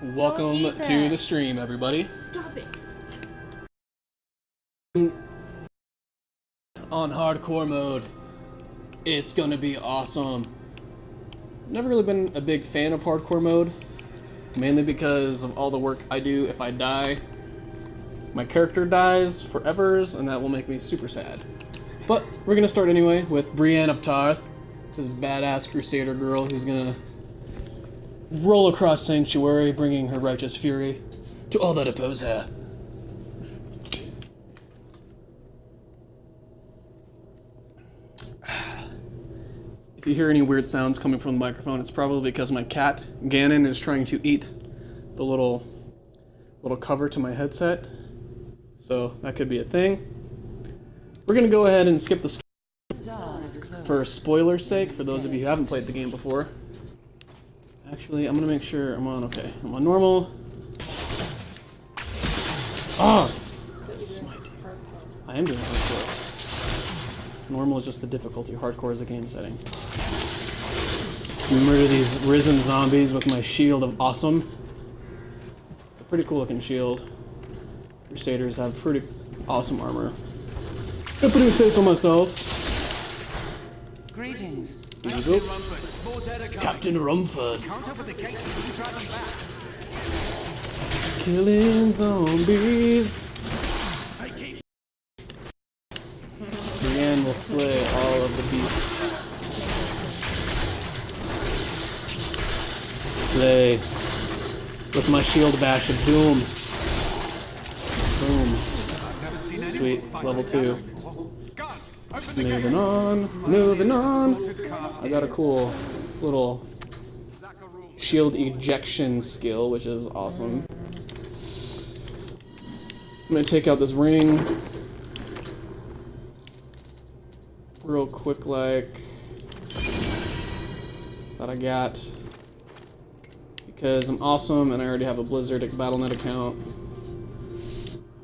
Welcome to the stream, everybody. Stop it. On hardcore mode. It's gonna be awesome. Never really been a big fan of hardcore mode, mainly because of all the work I do. If I die, my character dies forevers, and that will make me super sad. But we're gonna start anyway with Brienne of Tarth, this badass crusader girl who's gonna roll across Sanctuary, bringing her righteous fury to all that oppose her. If you hear any weird sounds coming from the microphone, it's probably because my cat, Ganon, is trying to eat the little cover to my headset. So that could be a thing. We're gonna go ahead and skip the story for spoiler's sake, for those of you who haven't played the game before. Actually, I'm gonna make sure I'm on okay. I'm on normal. Ah! Smite. I am doing hardcore. Normal is just the difficulty. Hardcore is a game setting. So murder these risen zombies with my shield of awesome. It's a pretty cool looking shield. Crusaders have pretty awesome armor. If I do say so myself. Greetings. Here we go. Captain Rumford. Killing zombies. Brienne will slay all of the beasts. Slay. With my shield bash of doom. Boom. Sweet. Level 2. Moving on. Moving on. I got a cool little shield ejection skill, which is awesome. I'm gonna take out this ring real quick, like that I got, because I'm awesome and I already have a Blizzard Battle.net account.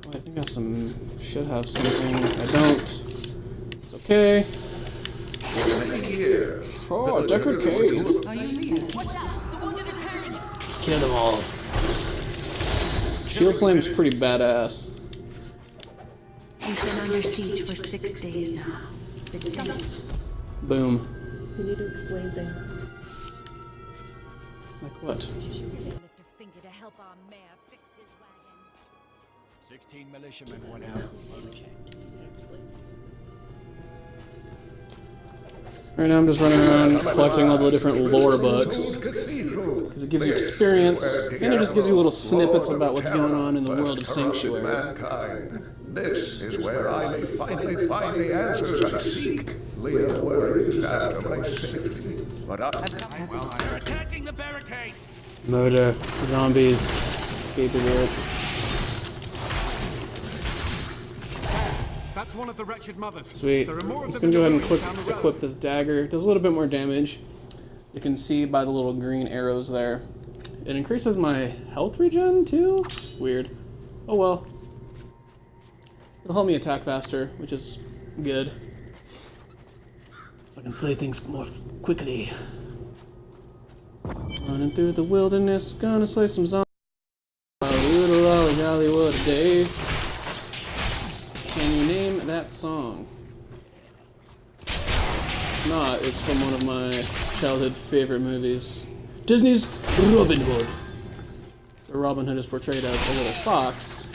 Oh, I think I should have something. I don't. It's okay. Oh, Deckard Cain. Kill them all. Shield Slam's pretty badass. We've been under siege for 6 days now. Boom. We need to explain things. Like what? Lift a finger to help our mayor fix his wagon. 16 militiamen went out. Right now I'm just running around collecting all the different lore books, because it gives you experience, and it just gives you little snippets about what's going on in the world of Sanctuary. This is where I may finally find the answers I seek. Leah worries after my safety, but They're attacking the barricades! Murder, zombies, capable. That's one of the wretched mothers. Sweet. There are more I'm of just them gonna go in ahead the and village down the road. equip this dagger. It does a little bit more damage. You can see by the little green arrows there. It increases my health regen too? Weird. Oh well. It'll help me attack faster, which is good. So I can slay things more quickly. Running through the wilderness, gonna slay some zombies. Little Ollie Hollywood a day. Can you name that song? If not, it's from one of my childhood favorite movies. Disney's Robin Hood. So Robin Hood is portrayed as a little fox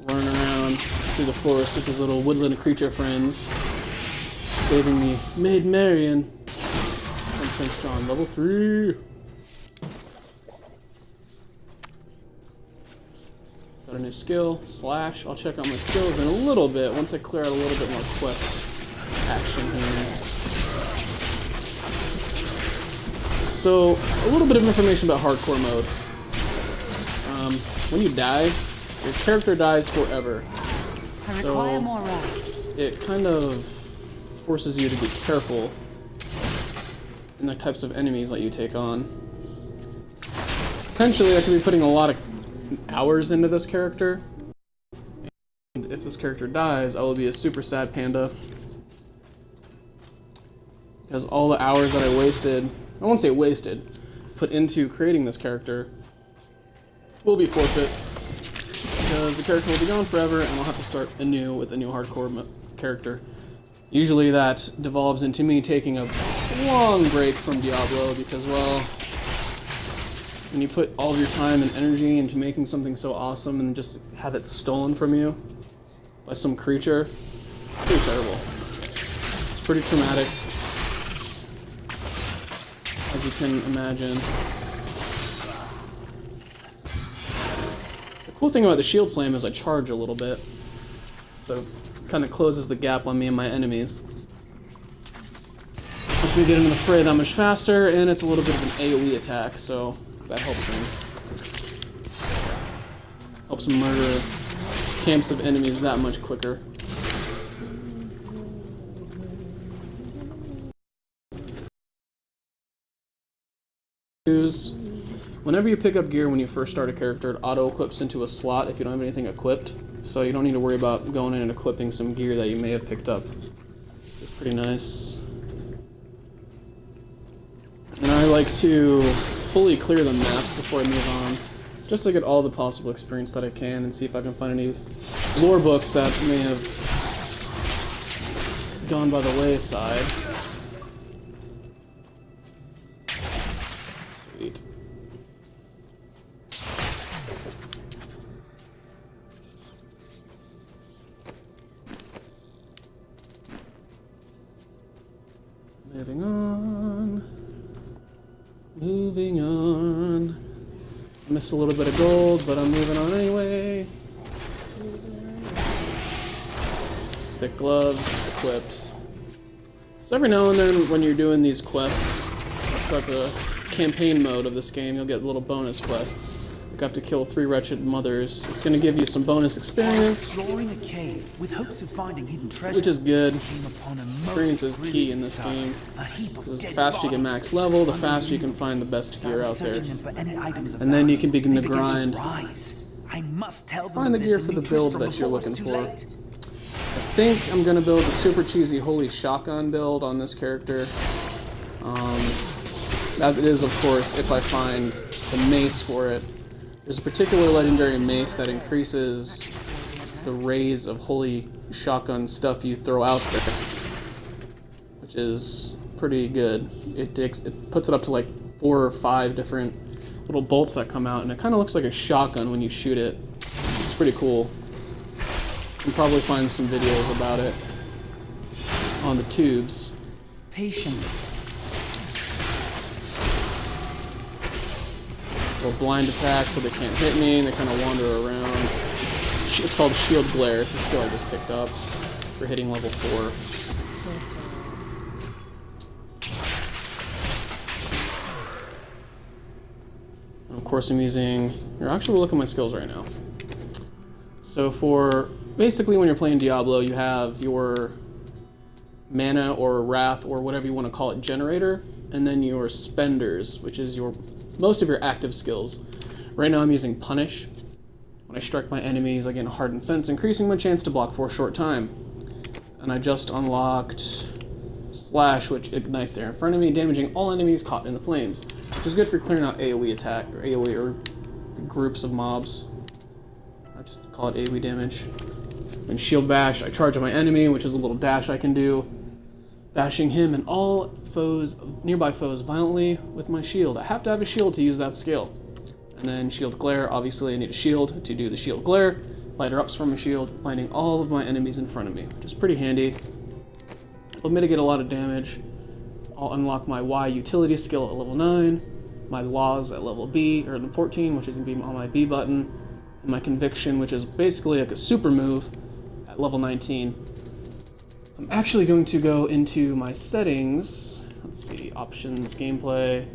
running around through the forest with his little woodland creature friends, saving the Maid Marian from St. John, level 3. Got a new skill, Slash. I'll check out my skills in a little bit once I clear out a little bit more quest action here. So, a little bit of information about hardcore mode. When you die, your character dies forever. I require more rock. It kind of forces you to be careful in the types of enemies that you take on. Potentially, I could be putting a lot of hours into this character, and if this character dies, I will be a super sad panda. Because all the hours that I wasted, I won't say wasted, put into creating this character will be forfeit, because the character will be gone forever and I'll have to start anew with a new hardcore character. Usually that devolves into me taking a long break from Diablo because, well, when you put all of your time and energy into making something so awesome and just have it stolen from you by some creature, it's pretty terrible. It's pretty traumatic, as you can imagine. The cool thing about the shield slam is I charge a little bit, so it kind of closes the gap on me and my enemies. Helps me get into the fray that much faster, and it's a little bit of an AoE attack, so that helps things. Helps murder camps of enemies that much quicker. Whenever you pick up gear when you first start a character, it auto-equips into a slot if you don't have anything equipped, so you don't need to worry about going in and equipping some gear that you may have picked up. It's pretty nice. And I like to fully clear the map before I move on, just to get all the possible experience that I can and see if I can find any lore books that may have gone by the wayside. Sweet. Moving on. Moving on. Missed a little bit of gold, but I'm moving on anyway. Thick gloves, equipped. So every now and then when you're doing these quests, like the campaign mode of this game, you'll get little bonus quests. You have to kill 3 wretched mothers. It's going to give you some bonus experience, Exploring a cave with hopes of finding hidden treasure, which is good. came upon a most Experience is key in this grisly game. sight. A heap of Because the dead faster you get bodies. max level, the faster you can find the best gear out there. Searching them for any items of And then you value, can begin they to began grind. rise. I must tell them Find the of gear this for and the meet build Tristram that you're before it's looking too for. late. I think I'm going to build a super cheesy holy shotgun build on this character. That is, of course, if I find the mace for it. There's a particular legendary mace that increases the rays of holy shotgun stuff you throw out there, which is pretty good. It puts it up to like 4 or 5 different little bolts that come out, and it kind of looks like a shotgun when you shoot it. It's pretty cool. You can probably find some videos about it on the tubes. Patience. Little blind attack so they can't hit me, and they kind of wander around. It's called Shield Glare. It's a skill I just picked up for hitting level 4. And of course I'm using... Here, actually, we'll look at my skills right now. So for... Basically, when you're playing Diablo, you have your mana or wrath or whatever you want to call it generator, and then your spenders, which is your most of your active skills. Right now I'm using Punish. When I strike my enemies, I get Hardened Sense, increasing my chance to block for a short time. And I just unlocked Slash, which ignites there in front of me, damaging all enemies caught in the flames, which is good for clearing out AoE attack, or AoE, or groups of mobs. I just call it AoE damage. And Shield Bash, I charge at my enemy, which is a little dash I can do, bashing him and all nearby foes violently with my shield. I have to have a shield to use that skill. And then Shield Glare, obviously I need a shield to do the Shield Glare. Lighter ups from a shield, blinding all of my enemies in front of me, which is pretty handy. It'll mitigate a lot of damage. I'll unlock my Y utility skill at level 9, my Laws at level B, or 14, which is going to be on my B button, and my Conviction, which is basically like a super move, at level 19. I'm actually going to go into my settings. Let's see, options, gameplay,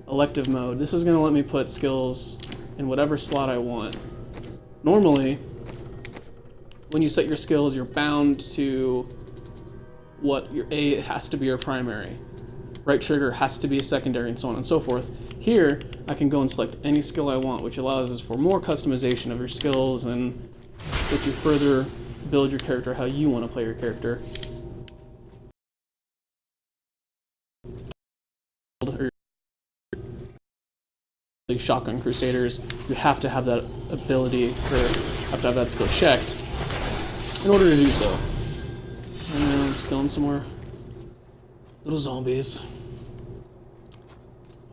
elective mode. This is going to let me put skills in whatever slot I want. Normally, when you set your skills, you're bound to what your A has to be your primary. Right trigger has to be a secondary, and so on and so forth. Here, I can go and select any skill I want, which allows us for more customization of your skills and lets you further build your character how you want to play your character. Or shotgun crusaders, you have to have that ability, or have to have that skill checked in order to do so. And I'm just killing some more little zombies.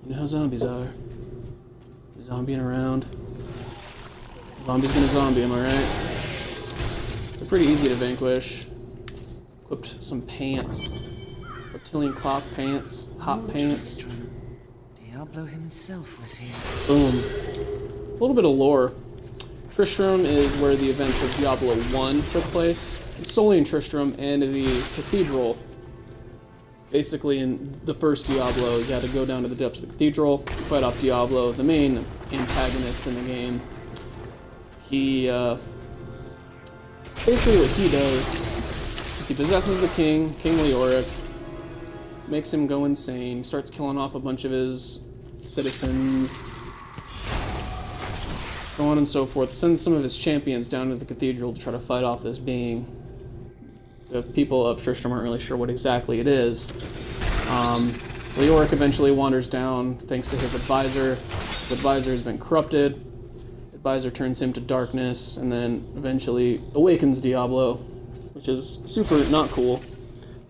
You know how zombies are. Zombieing around. Zombie's gonna zombie, am I right? They're pretty easy to vanquish. Equipped some pants. Reptilian cloth pants. Hot pants. Diablo himself was here. Boom. A little bit of lore. Tristram is where the events of Diablo 1 took place. Solely in Tristram and the cathedral. Basically, in the first Diablo, you had to go down to the depths of the cathedral, fight off Diablo, the main antagonist in the game. He, basically what he does is he possesses the king, King Leoric, makes him go insane, he starts killing off a bunch of his citizens, so on and so forth, sends some of his champions down to the cathedral to try to fight off this being. The people of Tristram aren't really sure what exactly it is. Leoric eventually wanders down thanks to his advisor. His advisor has been corrupted. The advisor turns him to darkness and then eventually awakens Diablo, which is super not cool.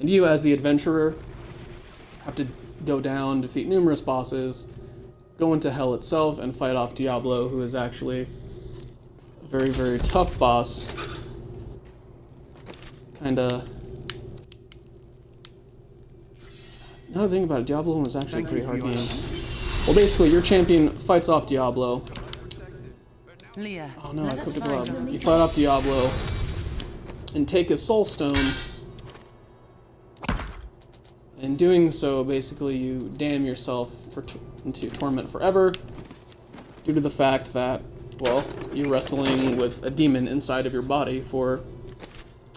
And you, as the adventurer, have to go down, defeat numerous bosses, go into hell itself, and fight off Diablo, who is actually a very, very tough boss. Kinda. Now that I think about it, Diablo 1 was actually a pretty hard game. Well, basically, your champion fights off Diablo. Leah, Oh no, I cooked it up. You fight off Diablo and take his soul stone. In doing so, basically, you damn yourself into torment forever due to the fact that, well, you're wrestling with a demon inside of your body for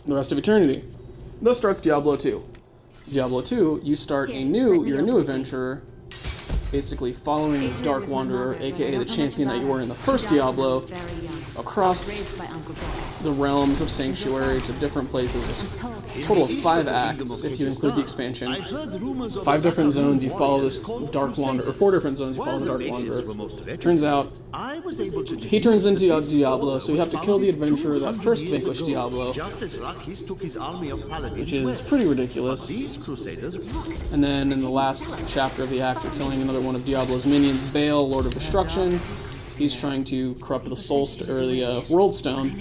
the rest of eternity. Thus starts Diablo 2. Diablo 2, you start you're a new adventurer, basically following Dark Wanderer, aka the champion that you were in the first Diablo, across the realms of Sanctuary to different places. A total of 5 acts if you include the expansion. 5 different zones you follow this Dark Wanderer, or 4 different zones you follow the Dark Wanderer. Turns out, he turns into Diablo, so you have to kill the adventurer that first vanquished Diablo, which is pretty ridiculous. And then in the last chapter of the act, you're killing another one of Diablo's minions, Baal, Lord of Destruction. He's trying to corrupt the Soul or the World Stone,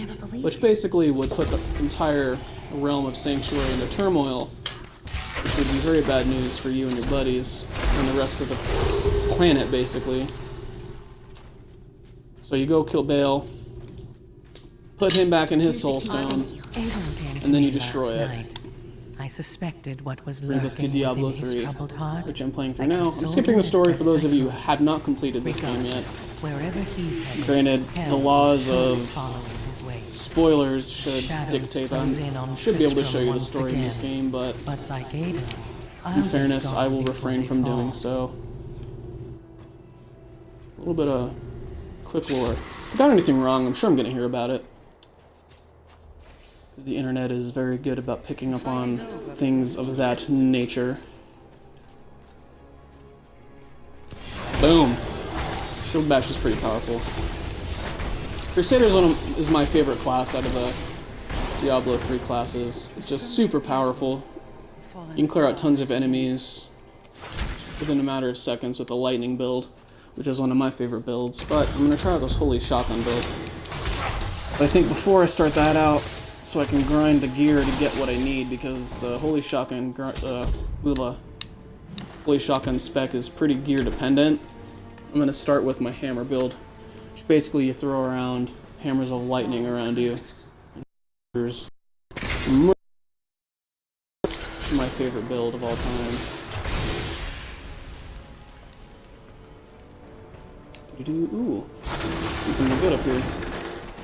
which basically would put the entire realm of Sanctuary into turmoil, which would be very bad news for you and your buddies and the rest of the planet, basically. So you go kill Baal, put him back in his Soul Stone, and then you destroy it. I suspected what was Brings us to lurking Diablo within his 3, troubled heart. which I'm playing through I now. I'm consoled skipping the him story as for those best of I you who could. have not completed this game yet. Wherever he's headed, Granted, hell the laws will of follow his ways. spoilers should Shadows dictate close that in on I should be able to show you the Tristram story in this once game, but But like Aiden, I'll in be fairness, I gone will before refrain they from fall. doing so. A little bit of quick lore. If I got anything wrong, I'm sure I'm going to hear about it. Because the internet is very good about picking up on things of that nature. Boom! Shield Bash is pretty powerful. Crusader is my favorite class out of the Diablo 3 classes. It's just super powerful. You can clear out tons of enemies within a matter of seconds with a lightning build, which is one of my favorite builds. But I'm going to try out this Holy Shotgun build. But I think before I start that out, so I can grind the gear to get what I need, because the Holy Shotgun Holy Shotgun spec is pretty gear dependent. I'm going to start with my hammer build, which basically you throw around hammers of lightning around you. It's my favorite build of all time. Ooh, see something good up here.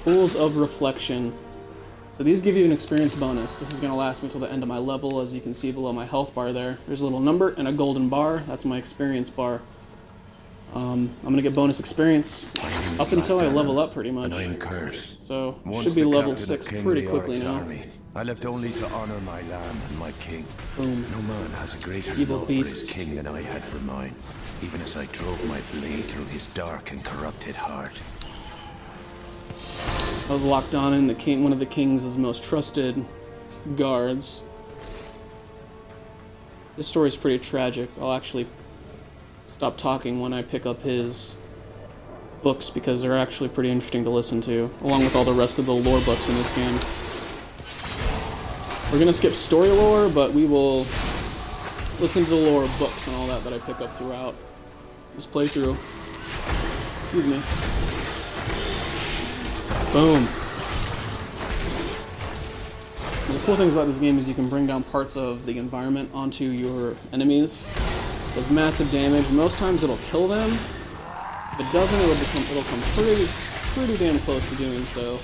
Pools of Reflection. So these give you an experience bonus. This is going to last me until the end of my level, as you can see below my health bar there. There's a little number and a golden bar. That's my experience bar. I'm going to get bonus experience up until I level up, pretty much. So, should be level 6 pretty quickly now. I left only to honor my land and my king. Boom. No man has a greater Evil love beasts. for his king than I had for mine. even as I drove my blade through his dark and corrupted heart. I was locked on in one of the king's most trusted guards. This story's pretty tragic. I'll actually stop talking when I pick up his books because they're actually pretty interesting to listen to, along with all the rest of the lore books in this game. We're gonna skip story lore, but we will listen to the lore books and all that I pick up throughout this playthrough. Excuse me. Boom. And the cool things about this game is you can bring down parts of the environment onto your enemies. It does massive damage. Most times it'll kill them. If it doesn't, it'll come pretty damn close to doing so.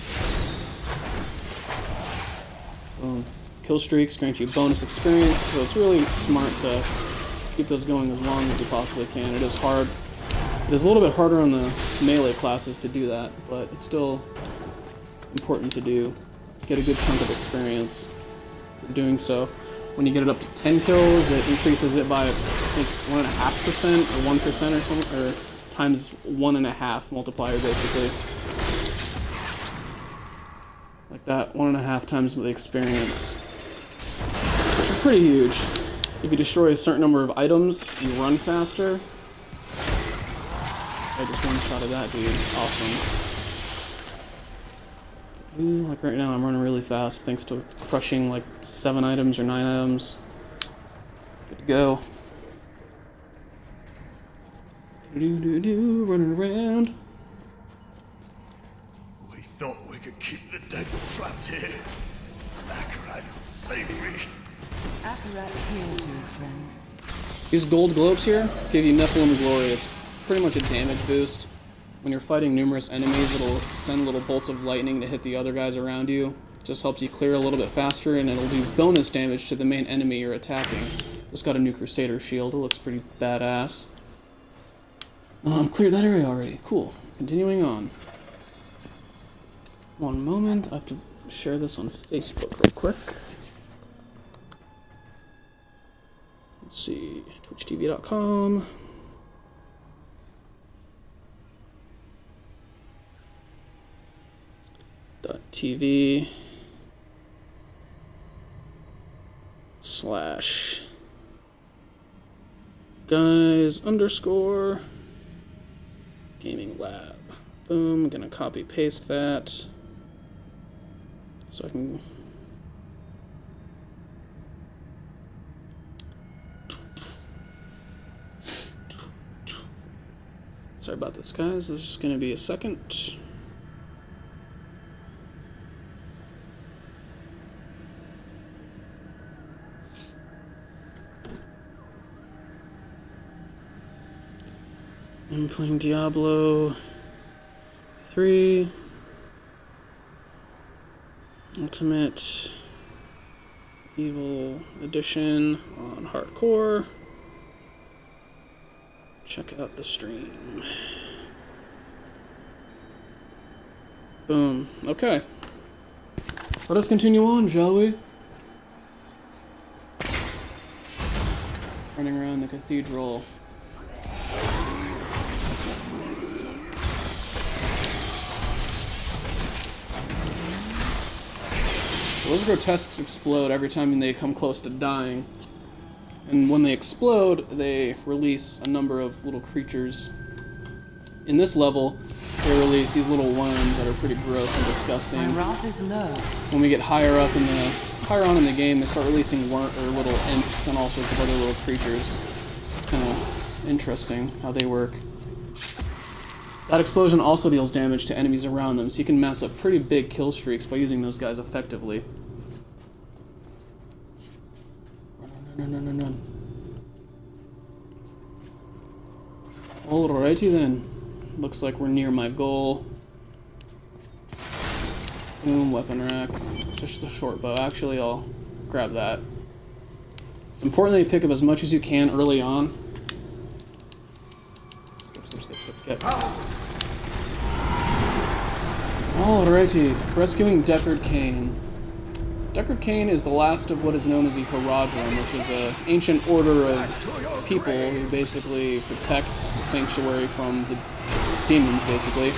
Boom. Kill streaks grant you bonus experience, so it's really smart to keep those going as long as you possibly can. It is hard. It is a little bit harder on the melee classes to do that, but it's still important to do. Get a good chunk of experience for doing so. When you get it up to 10 kills, it increases it by, I think, 1.5% or 1% or something, or times 1.5 multiplier basically. Like that, 1.5 times the experience. Which is pretty huge. If you destroy a certain number of items, you run faster. I just one-shotted that dude. Awesome. Like right now, I'm running really fast thanks to crushing like 7 items or 9 items. Good to go. Running around. We thought we could keep the dead trapped here. Akarat, save me. Akarat heals you, friend. These gold globes here give you Nephilim Glory. It's pretty much a damage boost. When you're fighting numerous enemies, it'll send little bolts of lightning to hit the other guys around you. It just helps you clear a little bit faster, and it'll do bonus damage to the main enemy you're attacking. Just got a new Crusader shield. It looks pretty badass. Cleared that area already. Cool. Continuing on. One moment. I have to share this on Facebook real quick. Let's see. TwitchTV.com. .tv /guys_ gaming lab. Boom. I'm gonna copy paste that so I can sorry about this, guys. This is gonna be a second. I'm playing Diablo 3 Ultimate Evil Edition on hardcore. Check out the stream. Boom. Okay. Let us continue on, shall we? Running around the cathedral. Those grotesques explode every time they come close to dying. And when they explode, they release a number of little creatures. In this level, they release these little worms that are pretty gross and disgusting. My wrath is low. When we get higher on in the game, they start releasing little imps and all sorts of other little creatures. It's kind of interesting how they work. That explosion also deals damage to enemies around them, so you can mass up pretty big kill streaks by using those guys effectively. Run. Alrighty then. Looks like we're near my goal. Boom, weapon rack. It's just a short bow. Actually, I'll grab that. It's important that you pick up as much as you can early on. Skip. Alrighty. Rescuing Deckard Cain. Deckard Cain is the last of what is known as the Haradrim, which is an ancient order of people who basically protect the sanctuary from the demons, basically.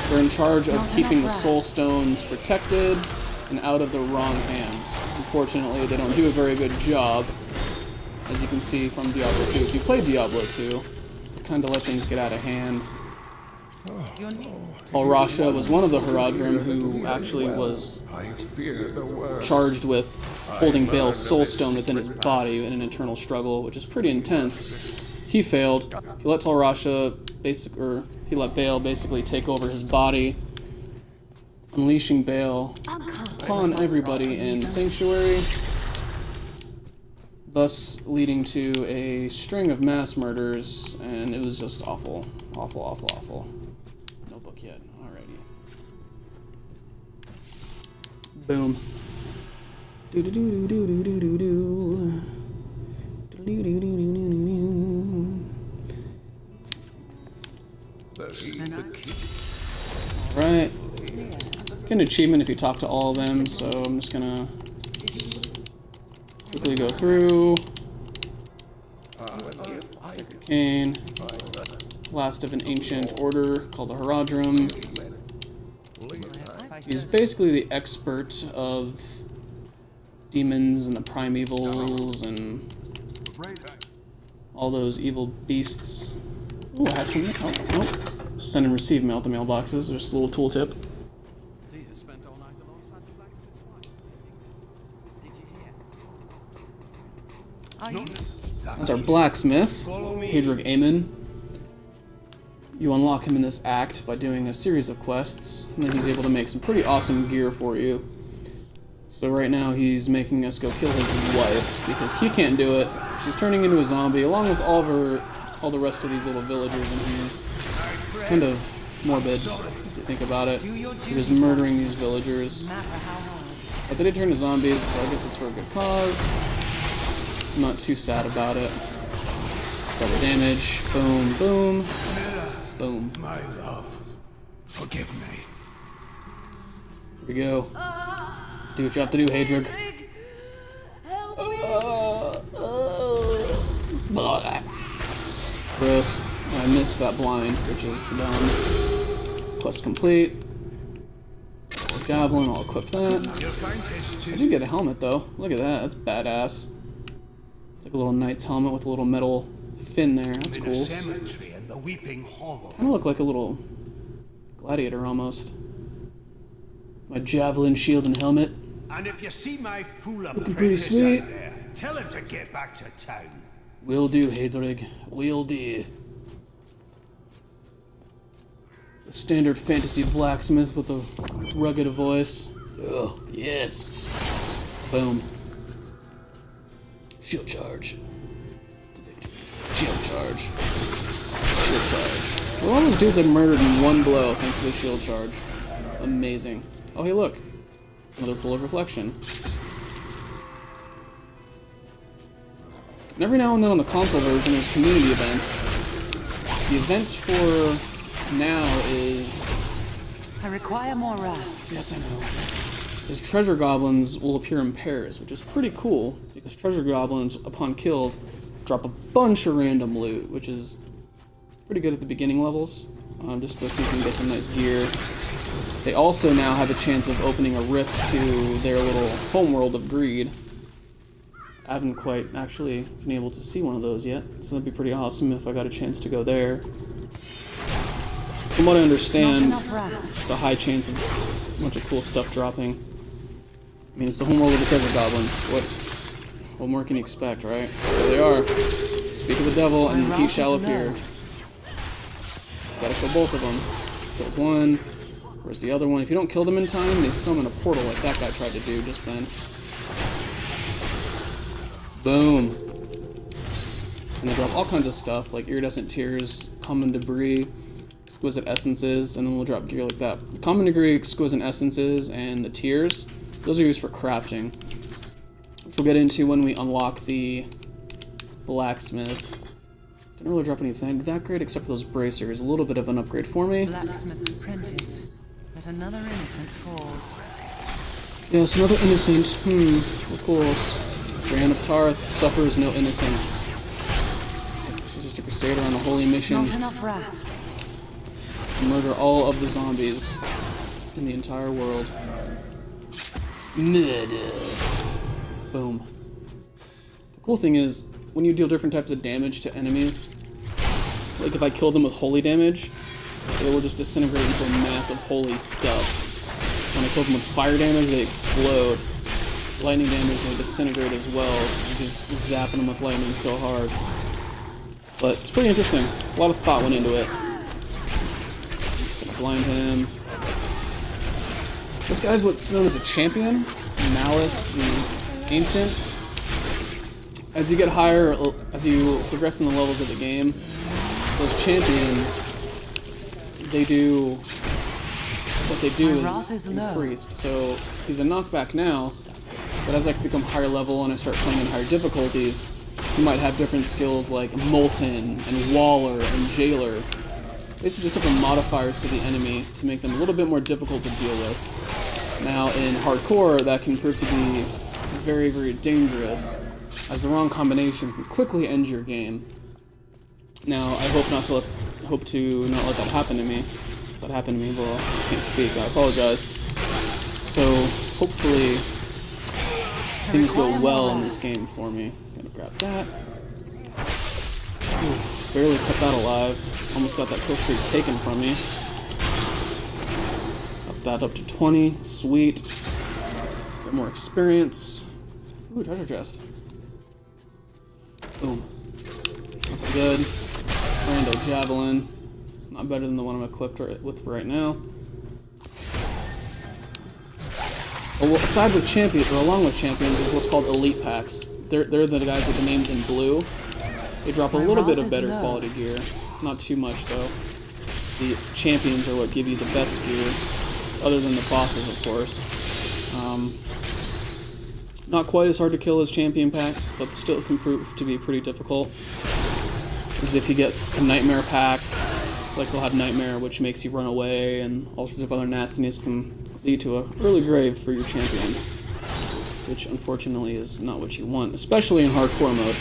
They're in charge of keeping the soul stones protected and out of the wrong hands. Unfortunately, they don't do a very good job, as you can see from Diablo 2. If you play Diablo 2, they kind of let things get out of hand. Rasha was one of the Haradrim who actually was charged with holding Baal's soul stone within his body in an internal struggle, which is pretty intense. He failed. He let Rasha he let Baal basically take over his body, unleashing Baal upon everybody in Sanctuary, thus leading to a string of mass murders, and it was just awful. Awful, awful, awful. No book yet. Alrighty. Boom. Do do do do do do do do. Do do do do do do. Alright. Get an achievement if you talk to all of them, so I'm just gonna quickly go through. Deckard Cain. Last of an ancient order called the Haradrim. He's basically the expert of demons and the primevals and all those evil beasts. Ooh, I have some. Oh, nope. Send and receive mail to mailboxes. Just a little tooltip. That's our blacksmith, Hadrig Amon. You unlock him in this act by doing a series of quests, and then he's able to make some pretty awesome gear for you. So right now he's making us go kill his wife, because he can't do it. She's turning into a zombie, along with all the rest of these little villagers in here. It's kind of morbid, if you think about it. You're just murdering these villagers. But they did turn to zombies, so I guess it's for a good cause. I'm not too sad about it. Double damage. Boom, boom. Boom. My love, forgive me. Here we go. Do what you have to do, Hadrig. Gross. I missed that blind, which is done. Quest complete. Javelin, I'll equip that. I do get a helmet though. Look at that, that's badass. It's like a little knight's helmet with a little metal fin there. That's cool. Kind of look like a little gladiator almost. My javelin, shield, and helmet. And if you see my fool looking pretty sweet. there, tell him to get back to town. Will do, Hadrig. Will do. The standard fantasy blacksmith with a rugged voice. Oh, yes. Boom. Shield charge. Shield charge. Shield charge. Well, all those dudes I murdered in one blow thanks to the shield charge. Amazing. Oh, hey, look. It's another pool of reflection. And every now and then on the console version, there's community events. The event for now is... I require more wrath. Yes, I know. Is treasure goblins will appear in pairs, which is pretty cool, because treasure goblins, upon kill, drop a bunch of random loot, which is pretty good at the beginning levels, just to see if you can get some nice gear. They also now have a chance of opening a rift to their little homeworld of greed. I haven't quite actually been able to see one of those yet, so that'd be pretty awesome if I got a chance to go there. From what I understand, it's just a high chance of a bunch of cool stuff dropping. I mean, it's the homeworld of the treasure goblins. What more can you expect, right? There they are. Speak of the devil, and he shall appear. Gotta kill both of them. Killed one. Where's the other one? If you don't kill them in time, they summon a portal like that guy tried to do just then. Boom. And they drop all kinds of stuff, like iridescent tears, common debris, exquisite essences, and then we'll drop gear like that. The common debris, exquisite essences, and the tears, those are used for crafting, which we'll get into when we unlock the blacksmith. Didn't really drop anything that great except for those bracers. A little bit of an upgrade for me. Blacksmith's apprentice, but another innocent falls. Yes, another innocent. Of course. Brienne of Tarth suffers no innocence. She's just a crusader on a holy mission Not enough wrath. to murder all of the zombies in the entire world. Murder. Boom. The cool thing is, when you deal different types of damage to enemies, like if I kill them with holy damage, they will just disintegrate into a mass of holy stuff. When I kill them with fire damage, they explode. Lightning damage, they disintegrate as well. You're just zapping them with lightning so hard. But it's pretty interesting. A lot of thought went into it. Gonna blind him. This guy's what's known as a champion. Malice, the Ancient. As you get higher, as you progress in the levels of the game, those champions, they do, what they do is increased. So he's a knockback now, but as I become higher level and I start playing in higher difficulties, you might have different skills like Molten and Waller and Jailer. Basically just different modifiers to the enemy to make them a little bit more difficult to deal with. Now in hardcore, that can prove to be very, very dangerous, as the wrong combination can quickly end your game. Now, I hope to not let that happen to me. If that happened to me, well, I can't speak. I apologize. So, hopefully, things go well in this game for me. Gonna grab that. Ooh, barely kept that alive. Almost got that kill streak taken from me. Up that up to 20. Sweet. Get more experience. Ooh, treasure chest. Boom. Looking good. Rando Javelin. Not better than the one I'm equipped with right now. Aside with champions, or along with champions, is what's called elite packs. They're the guys with the names in blue. They drop a little bit of better quality gear. Not too much though. The champions are what give you the best gear, other than the bosses, of course. Not quite as hard to kill as champion packs, but still can prove to be pretty difficult. Is if you get a nightmare pack, like they'll have nightmare, which makes you run away, and all sorts of other nastiness can lead to an early grave for your champion, which unfortunately is not what you want, especially in hardcore mode.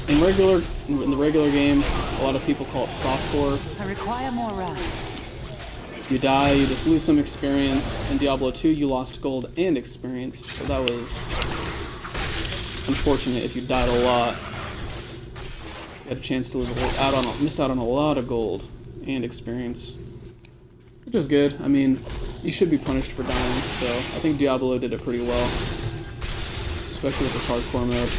In the regular game, a lot of people call it softcore. I require more wrath. You die, you just lose some experience. In Diablo 2, you lost gold and experience, so that was unfortunate if you died a lot. You had a chance to miss out on a lot of gold and experience, which is good. I mean, you should be punished for dying, so I think Diablo did it pretty well, especially with this hardcore mode.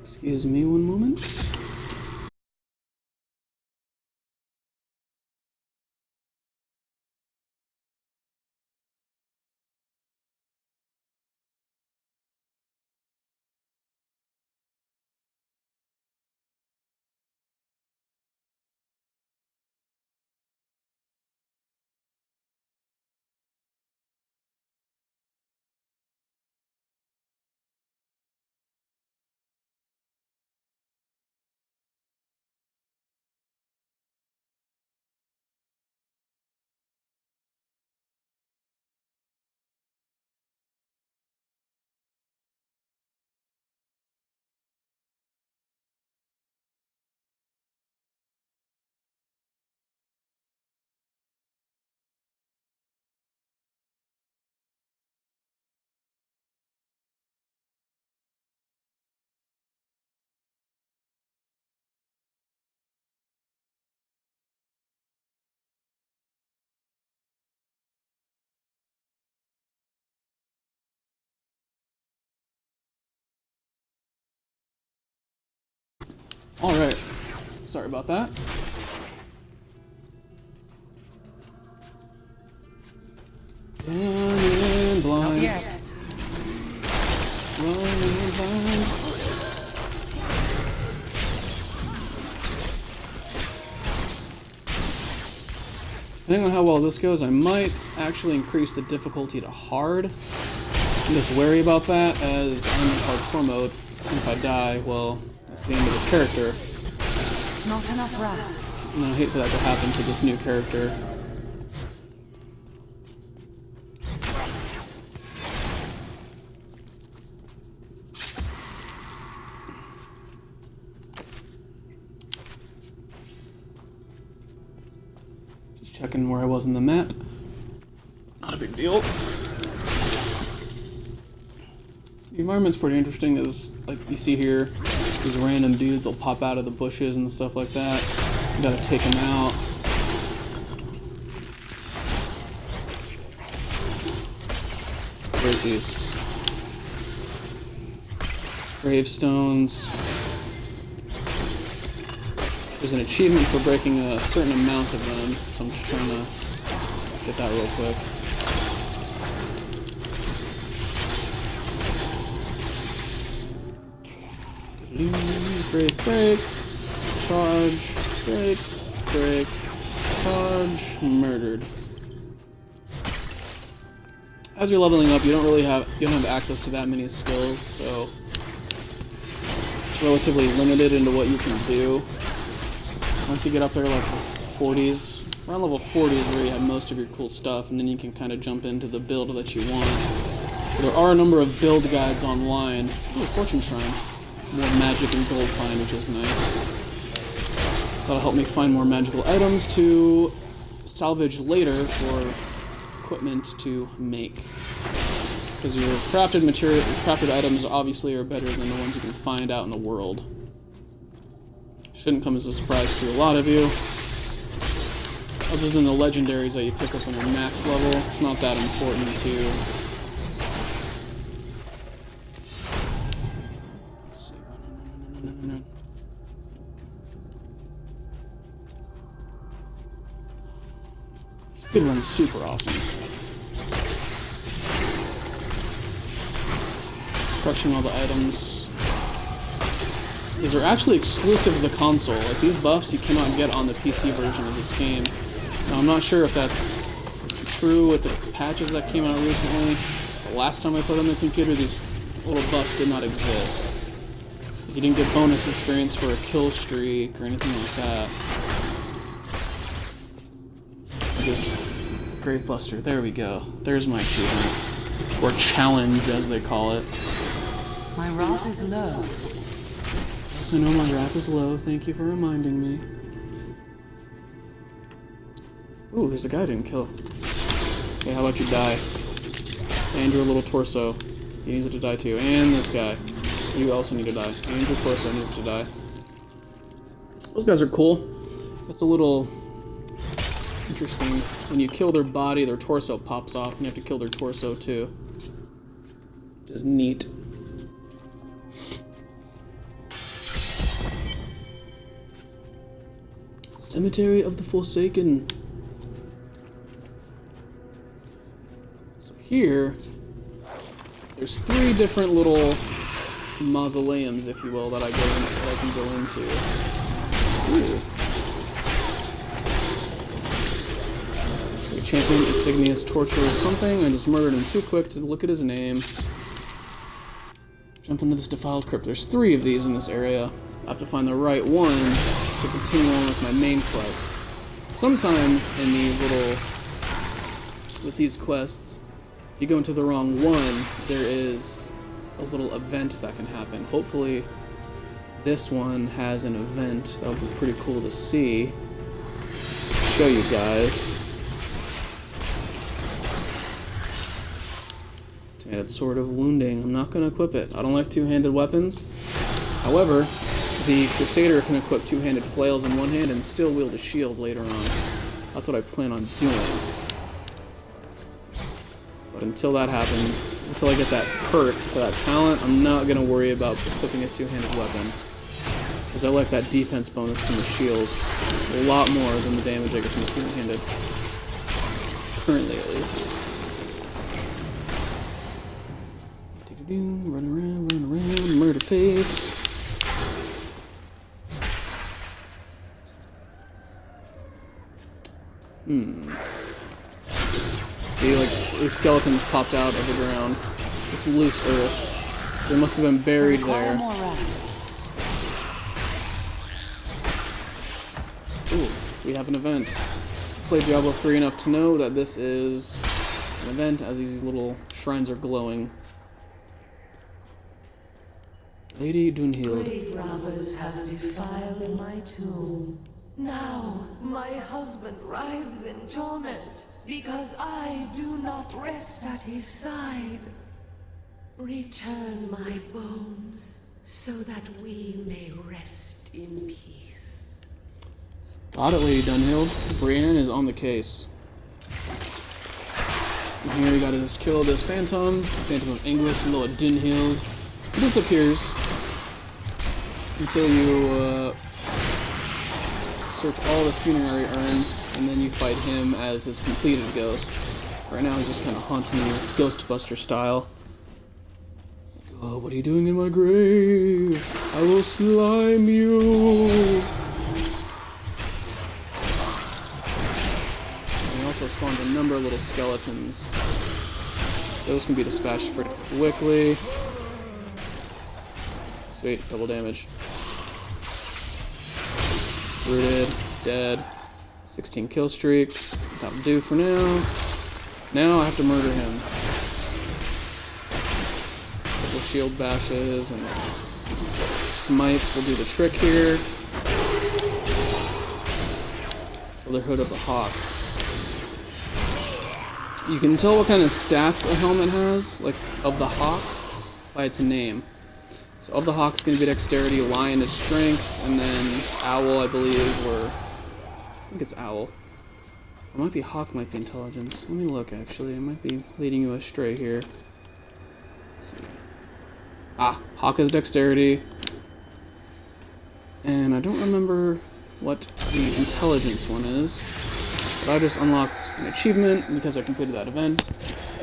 Excuse me one moment. Alright, sorry about that. Running blind. Not yet. Running blind. Depending on how well this goes, I might actually increase the difficulty to hard. I'm just wary about that, as I'm in hardcore mode. And if I die, well, that's the end of this character. Not enough wrath. And I hate for that to happen to this new character. Just checking where I was in the map. Not a big deal. The environment's pretty interesting, as like you see here, these random dudes will pop out of the bushes and stuff like that. You gotta take them out. Break these gravestones. There's an achievement for breaking a certain amount of them, so I'm just trying to get that real quick. Break, break, charge, break, break, charge, murdered. As you're leveling up, you don't have access to that many skills, so it's relatively limited into what you can do. Once you get up there like 40s, around level 40 is where you have most of your cool stuff, and then you can kind of jump into the build that you want. There are a number of build guides online. Ooh, Fortune Shrine. More magic and gold find, which is nice. That'll help me find more magical items to salvage later for equipment to make. Because your crafted items obviously are better than the ones you can find out in the world. Shouldn't come as a surprise to a lot of you. Other than the legendaries that you pick up on your max level, it's not that important to. Speedrun's super awesome. Crushing all the items. These are actually exclusive to the console. Like, these buffs you cannot get on the PC version of this game. Now, I'm not sure if that's true with the patches that came out recently. The last time I played on the computer, these little buffs did not exist. You didn't get bonus experience for a kill streak or anything like that. Just Gravebuster. There we go. There's my achievement. Or challenge, as they call it. My wrath is low. Yes, I know my wrath is low. Thank you for reminding me. Ooh, there's a guy I didn't kill. Okay, how about you die? And your little torso. He needs it to die too. And this guy. You also need to die. And your torso needs to die. Those guys are cool. That's a little interesting. When you kill their body, their torso pops off, and you have to kill their torso too. Which is neat. Cemetery of the Forsaken. So here, there's 3 different little mausoleums, if you will, that I can go into. Ooh. So Champion Insignious Torture or something. I just murdered him too quick to look at his name. Jump into this defiled crypt. There's 3 of these in this area. I have to find the right one to continue on with my main quest. Sometimes in these quests, if you go into the wrong one, there is a little event that can happen. Hopefully this one has an event. That would be pretty cool to see. Show you guys. Two-handed Sword of Wounding. I'm not going to equip it. I don't like two-handed weapons. However, the Crusader can equip two-handed flails in one hand and still wield a shield later on. That's what I plan on doing. But until that happens, until I get that perk for that talent, I'm not going to worry about equipping a two-handed weapon. Because I like that defense bonus from the shield a lot more than the damage I get from the two-handed. Currently, at least. Run around, murder face. See, like, these skeletons popped out of the ground. Just loose earth. They must have been buried there. Ooh. we have an event. Played Diablo 3 enough to know that this is an event, as these little shrines are glowing. Lady Dunhild. Grave robbers have defiled my tomb. Now my husband writhes in torment because I do not rest at his side. Return my bones so that we may rest in peace. Got it, Lady Dunhild. Brienne is on the case. And here you gotta just kill this Phantom of Anguish, Lord Dunhild. He disappears until you search all the funerary urns, and then you fight him as his completed ghost. Right now he's just kind of haunting you, Ghostbuster style. Oh, what are you doing in my grave? I will slime you! And he also spawned a number of little skeletons. Those can be dispatched pretty quickly. Sweet, double damage. Rooted, dead. 16 kill streak. That'll do for now. Now I have to murder him. Couple shield bashes and smites will do the trick here. Brotherhood of the Hawk. You can tell what kind of stats a helmet has, like of the Hawk, by its name. So of the Hawk's going to be dexterity, Lion is strength, and then Owl, I believe, or I think it's Owl. It might be Hawk, might be intelligence. Let me look, actually. I might be leading you astray here. Let's see. Ah, Hawk is dexterity. And I don't remember what the intelligence one is. But I just unlocked an achievement because I completed that event.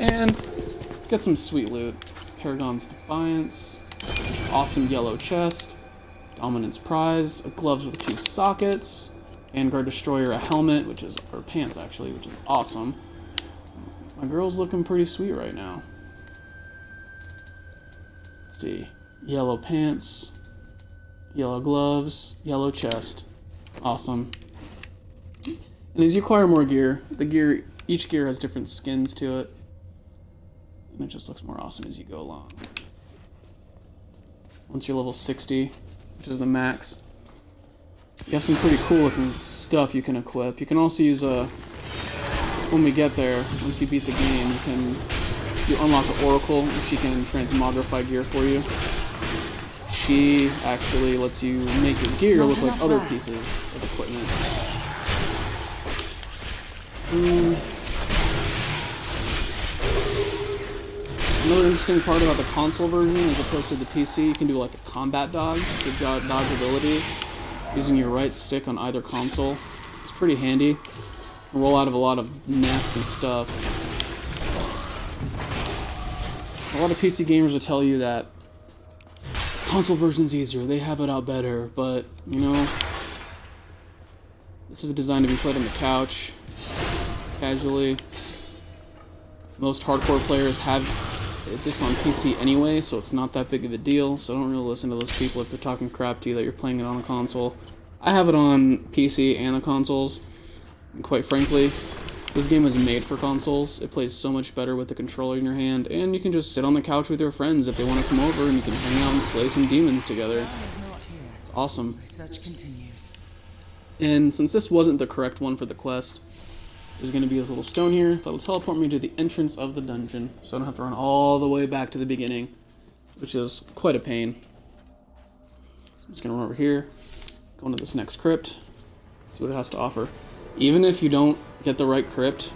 And got some sweet loot. Paragon's Defiance. Awesome yellow chest. Dominance prize. Gloves with 2 sockets. Vanguard Destroyer, a helmet, which is, or pants actually, which is awesome. My girl's looking pretty sweet right now. Let's see. Yellow pants. Yellow gloves. Yellow chest. Awesome. And as you acquire more gear, each gear has different skins to it. And it just looks more awesome as you go along. Once you're level 60, which is the max, you have some pretty cool looking stuff you can equip. You can also use when we get there, once you beat the game, you unlock the Oracle, and she can transmogrify gear for you. She actually lets you make your gear look like other pieces of equipment. Another interesting part about the console version as opposed to the PC, you can do like a combat dodge, to dodge abilities, using your right stick on either console. It's pretty handy. You can roll out of a lot of nasty stuff. A lot of PC gamers will tell you that console version's easier, they have it out better, but, you know, this is designed to be played on the couch, casually. Most hardcore players have this on PC anyway, so it's not that big of a deal, so don't really listen to those people if they're talking crap to you that you're playing it on a console. I have it on PC and the consoles, and quite frankly, this game was made for consoles. It plays so much better with the controller in your hand, and you can just sit on the couch with your friends if they want to come over, and you can hang out and slay some demons together. It's awesome. Research continues. And since this wasn't the correct one for the quest, there's going to be this little stone here that'll teleport me to the entrance of the dungeon, so I don't have to run all the way back to the beginning, which is quite a pain. I'm just going to run over here, go into this next crypt, see what it has to offer. Even if you don't get the right crypt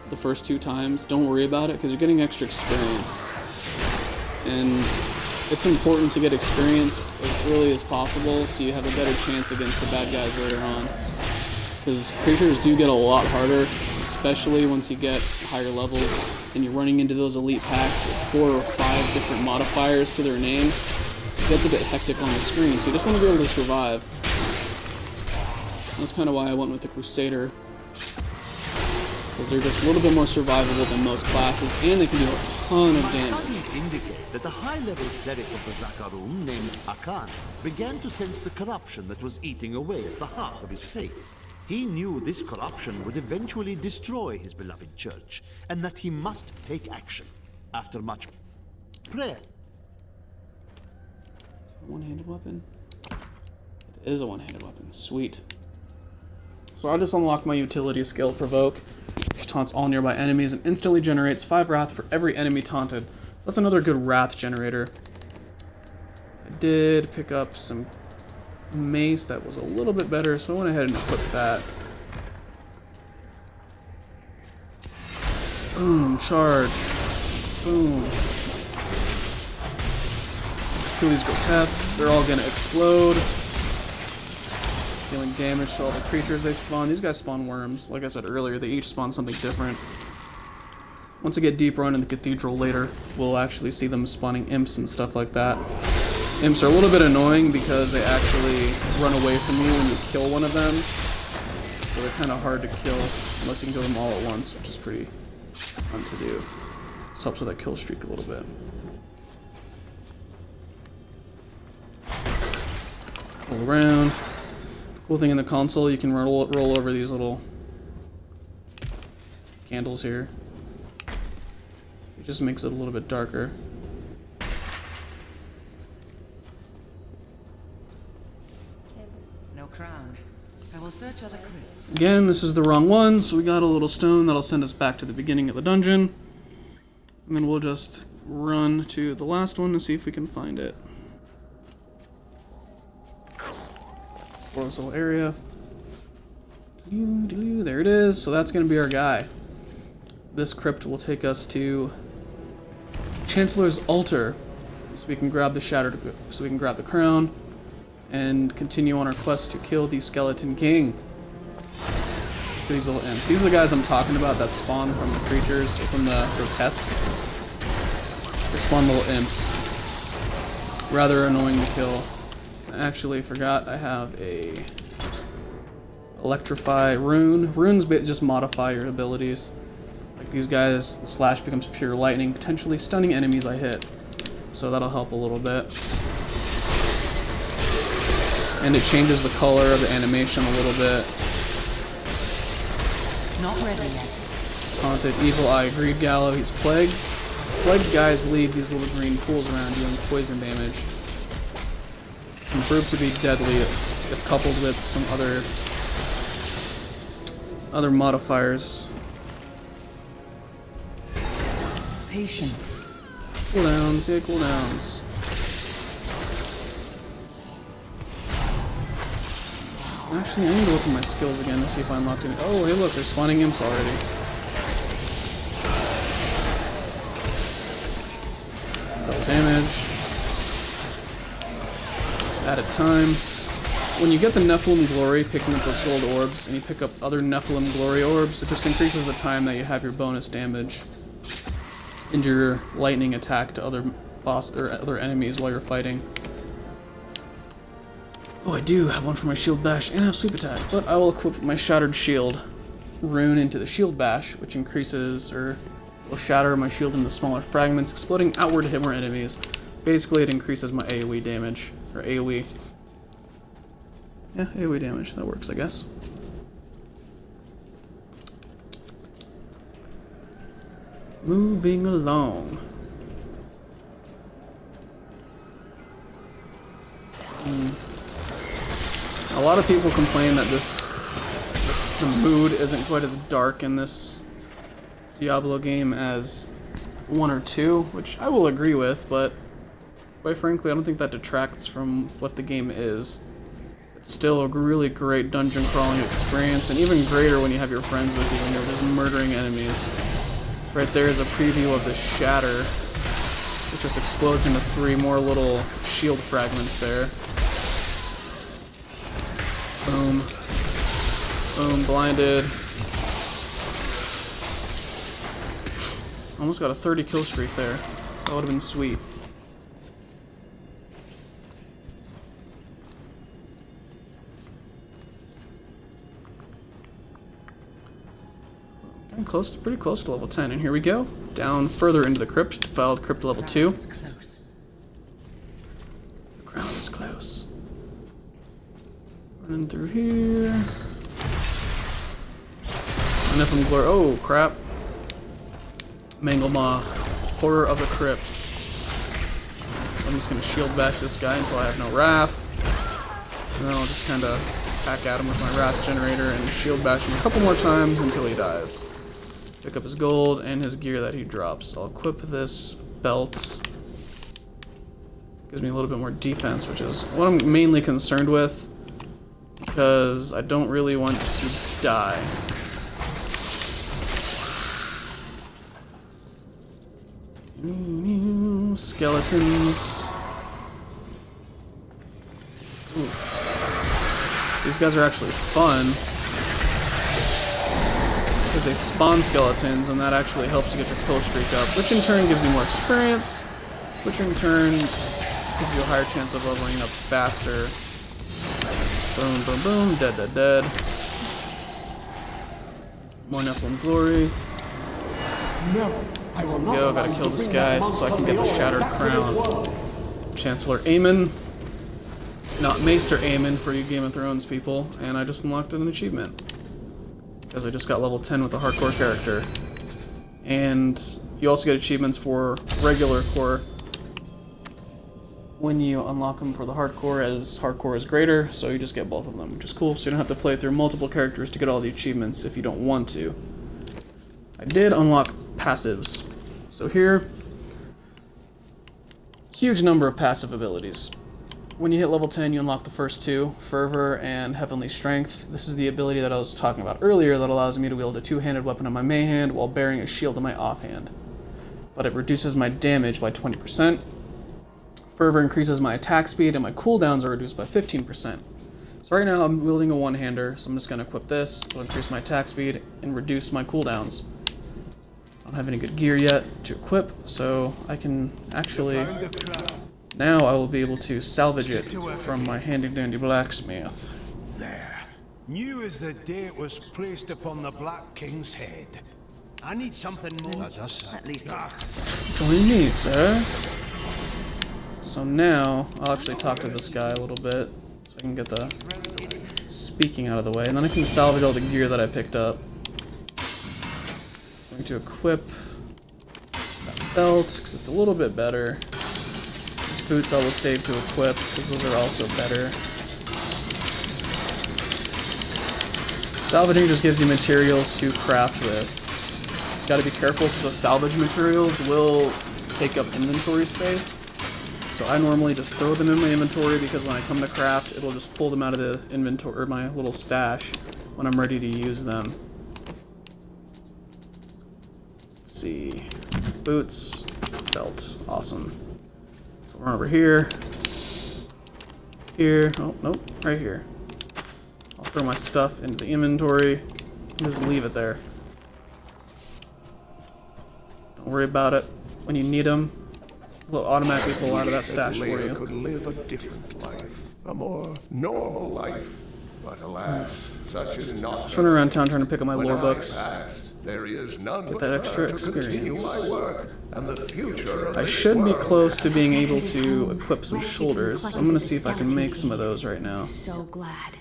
the first 2 times, don't worry about it, because you're getting extra experience. And it's important to get experience as early as possible, so you have a better chance against the bad guys later on. Because creatures do get a lot harder, especially once you get higher levels and you're running into those elite packs with 4 or 5 different modifiers to their name. It gets a bit hectic on the screen, so you just want to be able to survive. That's kind of why I went with the Crusader, because they're just a little bit more survivable than most classes, and they can do a ton of damage. Studies indicate that a high-level cleric of the Zakarum named Akan began to sense the corruption that was eating away at the heart of his faith. He knew this corruption would eventually destroy his beloved church, and that he must take action. After much prayer. Is it a one-handed weapon? It is a one-handed weapon. Sweet. So I'll just unlock my utility skill, Provoke, which taunts all nearby enemies and instantly generates 5 wrath for every enemy taunted. So that's another good wrath generator. I did pick up some mace that was a little bit better, so I went ahead and equipped that. Boom, charge. Boom. Let's kill these grotesques. They're all gonna explode. Dealing damage to all the creatures they spawn. These guys spawn worms. Like I said earlier, they each spawn something different. Once I get deeper on in the cathedral later, we'll actually see them spawning imps and stuff like that. Imps are a little bit annoying because they actually run away from you when you kill one of them. So they're kind of hard to kill unless you can kill them all at once, which is pretty fun to do. This helps with that kill streak a little bit. Roll around. Cool thing in the console, you can roll over these little candles here. It just makes it a little bit darker. No crown. I will search other crypts. Again, this is the wrong one, so we got a little stone that'll send us back to the beginning of the dungeon. And then we'll just run to the last one and see if we can find it. Explore this little area. There it is. So that's going to be our guy. This crypt will take us to Chancellor's Altar, so we can grab the shattered, so we can grab the crown and continue on our quest to kill the Skeleton King. These little imps. These are the guys I'm talking about that spawn from the creatures, or from the grotesques. They spawn little imps. Rather annoying to kill. I actually forgot I have a Electrify rune. Runes just modify your abilities. Like these guys, the slash becomes pure lightning, potentially stunning enemies I hit. So that'll help a little bit. And it changes the color of the animation a little bit. Not ready yet. Taunted, Evil Eye, Greed Gallow, he's Plagued. Plagued guys leave these little green pools around dealing poison damage. Can prove to be deadly if coupled with some other modifiers. Patience. Cooldowns, yeah, cooldowns. Actually, I need to look at my skills again to see if I unlocked any. Oh, hey look, they're spawning imps already. Double damage. Added time. When you get the Nephilim Glory, picking up those gold orbs, and you pick up other Nephilim Glory orbs, it just increases the time that you have your bonus damage and your lightning attack to other boss or other enemies while you're fighting. Oh, I do have one for my shield bash and I have sweep attack, but I will equip my shattered shield rune into the shield bash, which increases or will shatter my shield into smaller fragments, exploding outward to hit more enemies. Basically, it increases my AoE damage, or AoE. Yeah, AoE damage. That works, I guess. Moving along. A lot of people complain that the mood isn't quite as dark in this Diablo game as 1 or 2, which I will agree with, but quite frankly, I don't think that detracts from what the game is. It's still a really great dungeon crawling experience, and even greater when you have your friends with you and you're just murdering enemies. Right there is a preview of the Shatter, which just explodes into 3 more little shield fragments there. Boom. Boom, blinded. Almost got a 30 kill streak there. That would have been sweet. Getting close, pretty close to level 10, and here we go. Down further into the crypt, defiled crypt level 2. The crown is close. Running through here. Nephilim Glory. Oh, crap. Manglemaw. Horror of the Crypt. So I'm just going to shield bash this guy until I have no wrath. And then I'll just kind of hack at him with my wrath generator and shield bash him a couple more times until he dies. Pick up his gold and his gear that he drops. I'll equip this belt. Gives me a little bit more defense, which is what I'm mainly concerned with, because I don't really want to die. Skeletons. Ooh. These guys are actually fun because they spawn skeletons, and that actually helps you get your kill streak up, which in turn gives you more experience, which in turn gives you a higher chance of leveling up faster. Boom, boom, boom, dead, dead, dead. More Nephilim Glory. No, I will not. Go, gotta kill this guy so I can get the Shattered Crown. Chancellor Aemon. Not Maester Aemon for you Game of Thrones people. And I just unlocked an achievement. Because I just got level 10 with a hardcore character. And you also get achievements for regular core when you unlock them for the hardcore, as hardcore is greater, so you just get both of them, which is cool, so you don't have to play through multiple characters to get all the achievements if you don't want to. I did unlock passives. So here, huge number of passive abilities. When you hit level 10, you unlock the first two, Fervor and Heavenly Strength. This is the ability that I was talking about earlier that allows me to wield a two-handed weapon on my main hand while bearing a shield in my offhand. But it reduces my damage by 20%. Fervor increases my attack speed, and my cooldowns are reduced by 15%. So right now I'm wielding a one-hander, so I'm just going to equip this. It'll increase my attack speed and reduce my cooldowns. I don't have any good gear yet to equip, so I can actually... Now I will be able to salvage it from my handy-dandy blacksmith. There. New as the day it was placed upon the Black King's head. I need something more. At least. Join me, sir. So now, I'll actually talk to this guy a little bit, so I can get the speaking out of the way, and then I can salvage all the gear that I picked up. I'm going to equip that belt, because it's a little bit better. These boots I will save to equip, because those are also better. Salvaging just gives you materials to craft with. Gotta be careful, because those salvage materials will take up inventory space. So I normally just throw them in my inventory, because when I come to craft, it'll just pull them out of the inventory, or my little stash, when I'm ready to use them. Let's see. Boots. Belt. Awesome. So we're over here. Here. Oh, nope. Right here. I'll throw my stuff into the inventory and just leave it there. Don't worry about it. When you need them, will automatically pull out of that stash for you. Could live a different life, a more normal life, but alas, such is not. Just running around town trying to pick up my lore books. There is none Get that extra experience. my work and the future of I should be close to being able to equip some shoulders. So I'm gonna see if I can make some of those right now. So glad.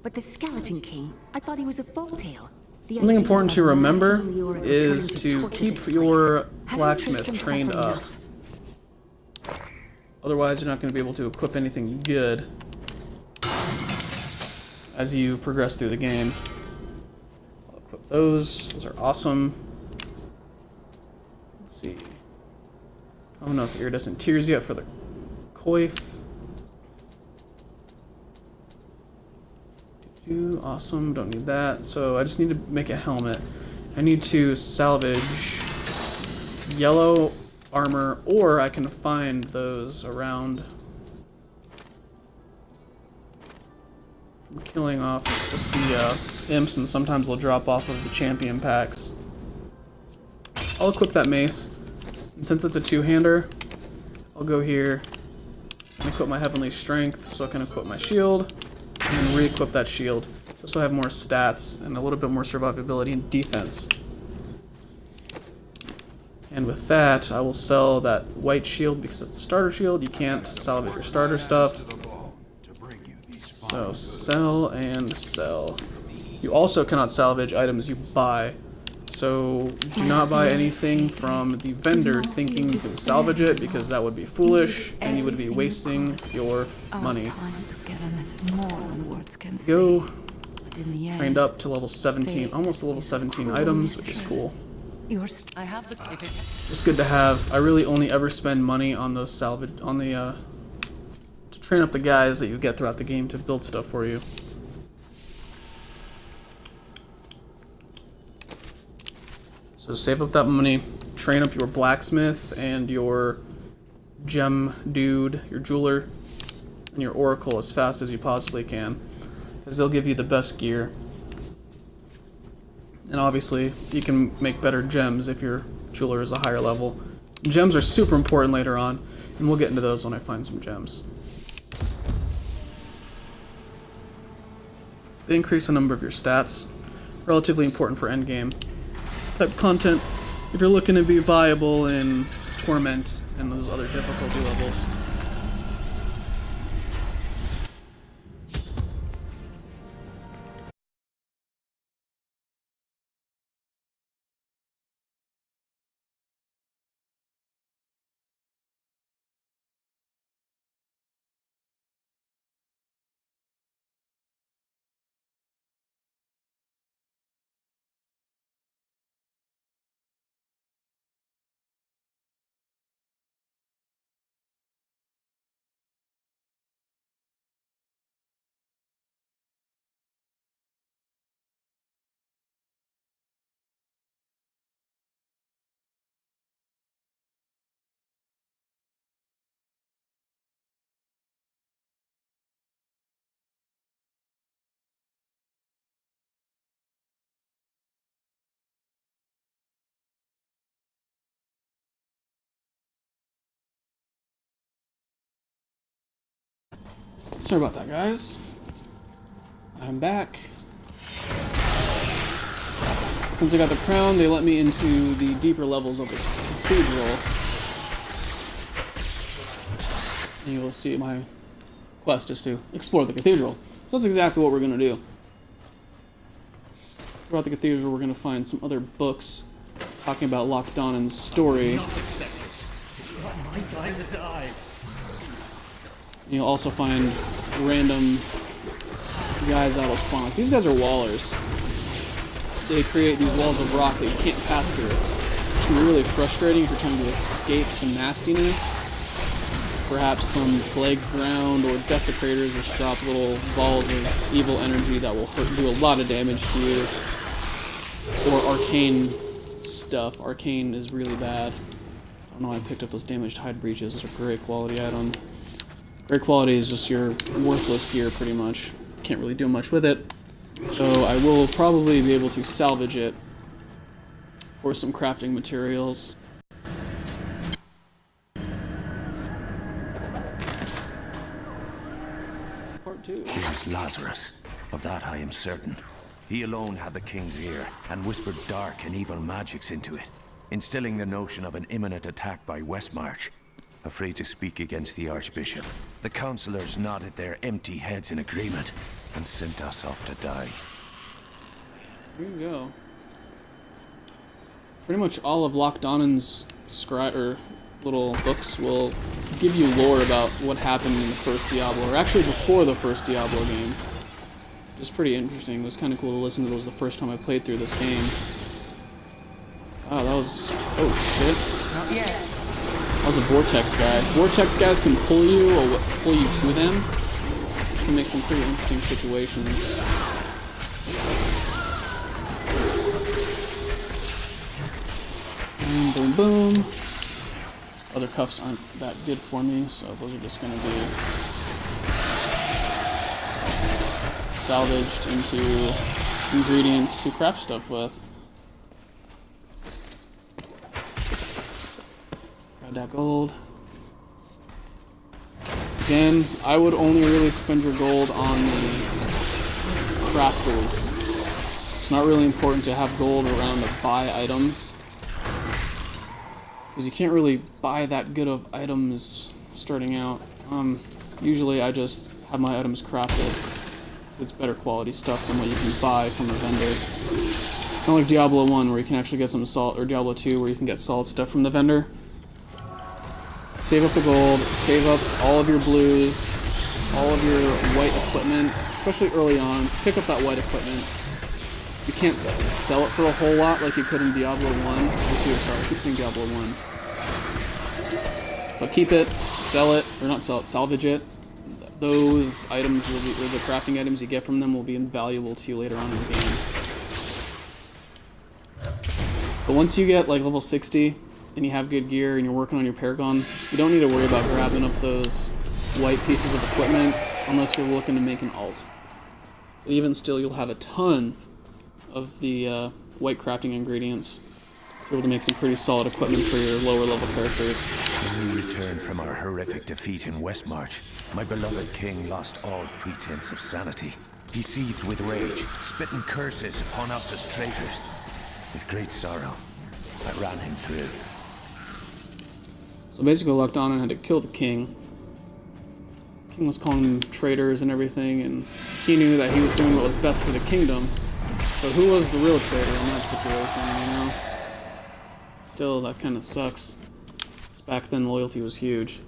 But the Skeleton King, I thought he was a folktale. Something important to remember is to keep your blacksmith trained up. Otherwise, you're not going to be able to equip anything good as you progress through the game. I'll equip those. Those are awesome. Let's see. I don't know if Iridescent Tears yet for the coif. Awesome. Don't need that. So I just need to make a helmet. I need to salvage yellow armor, or I can find those around from killing off just the imps, and sometimes they'll drop off of the champion packs. I'll equip that mace, and since it's a two-hander, I'll go here and equip my Heavenly Strength so I can equip my shield, and then re-equip that shield just so I have more stats and a little bit more survivability and defense. And with that, I will sell that white shield because it's a starter shield. You can't salvage your starter stuff. So sell and sell. You also cannot salvage items you buy. So do not buy anything from the vendor thinking you can salvage it, because that would be foolish and you would be wasting your money. Go. Trained up to level 17, almost level 17 items, which is cool. I have the. It's good to have. I really only ever spend money on those salvage, on the, to train up the guys that you get throughout the game to build stuff for you. So save up that money, train up your blacksmith and your gem dude, your jeweler, and your oracle as fast as you possibly can, because they'll give you the best gear. And obviously, you can make better gems if your jeweler is a higher level. Gems are super important later on, and we'll get into those when I find some gems. They increase the number of your stats, relatively important for endgame type content if you're looking to be viable in Torment and those other difficulty levels. Sorry about that, guys. I'm back. Since I got the crown, they let me into the deeper levels of the cathedral. And you will see my quest is to explore the cathedral. So that's exactly what we're going to do. Throughout the cathedral, we're going to find some other books talking about Lockdonan's story. It's not my time to die. You'll also find random guys that'll spawn. Like, these guys are wallers. They create these walls of rock that you can't pass through. Which can be really frustrating if you're trying to escape some nastiness. Perhaps some plague ground or desecrators which drop little balls of evil energy that will do a lot of damage to you. Or arcane stuff. Arcane is really bad. I don't know why I picked up those damaged hide breaches. Those are a great quality item. Great quality is just your worthless gear, pretty much. Can't really do much with it. So I will probably be able to salvage it for some crafting materials. Part 2. It is Lazarus. Of that I am certain. He alone had the king's ear and whispered dark and evil magics into it, instilling the notion of an imminent attack by Westmarch. Afraid to speak against the Archbishop, the councillors nodded their empty heads in agreement and sent us off to die. Here you go. Pretty much all of Lockdonan's little books will give you lore about what happened in the first Diablo, or actually before the first Diablo game. It's pretty interesting. It was kind of cool to listen to those the first time I played through this game. Wow, that was... oh shit. Not yet. That was a vortex guy. Vortex guys can pull you or pull you to them, which can make some pretty interesting situations. Boom, boom, boom. Other cuffs aren't that good for me, so those are just going to be salvaged into ingredients to craft stuff with. Grab that gold. Again, I would only really spend your gold on the crafters. It's not really important to have gold around to buy items, because you can't really buy that good of items starting out. Usually I just have my items crafted. It's better quality stuff than what you can buy from a vendor. It's not like Diablo 1 where you can actually get some salt, or Diablo 2 where you can get solid stuff from the vendor. Save up the gold, save up all of your blues, all of your white equipment, especially early on. Pick up that white equipment. You can't sell it for a whole lot like you could in Diablo 1. Sorry, I keep saying Diablo 1. But keep it, sell it, or not sell it, salvage it. Those items will be, or the crafting items you get from them will be invaluable to you later on in the game. But once you get like level 60 and you have good gear and you're working on your Paragon, you don't need to worry about grabbing up those white pieces of equipment unless you're looking to make an alt. But even still, you'll have a ton of the white crafting ingredients. You're able to make some pretty solid equipment for your lower level characters. When we returned from our horrific defeat in Westmarch, my beloved king lost all pretense of sanity. He seethed with rage, spitting curses upon us as traitors. With great sorrow, I ran him through. So basically, Lockdown had to kill the king. The king was calling them traitors and everything, and he knew that he was doing what was best for the kingdom. So who was the real traitor in that situation, you know? Still, that kind of sucks. 'Cause back then, loyalty was huge.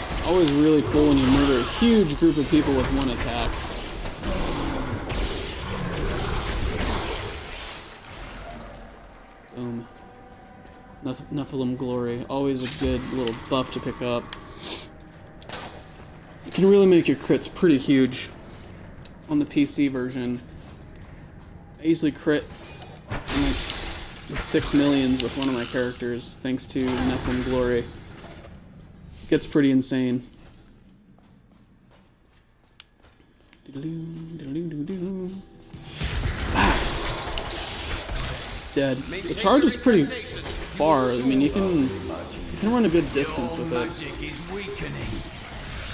It's always really cool when you murder a huge group of people with one attack. Boom. Nephilim Glory. Always a good little buff to pick up. You can really make your crits pretty huge on the PC version. I easily crit in like the 6 millions with one of my characters thanks to Nephilim Glory. It gets pretty insane. Dead. The charge is pretty far. I mean, you can run a good distance with it.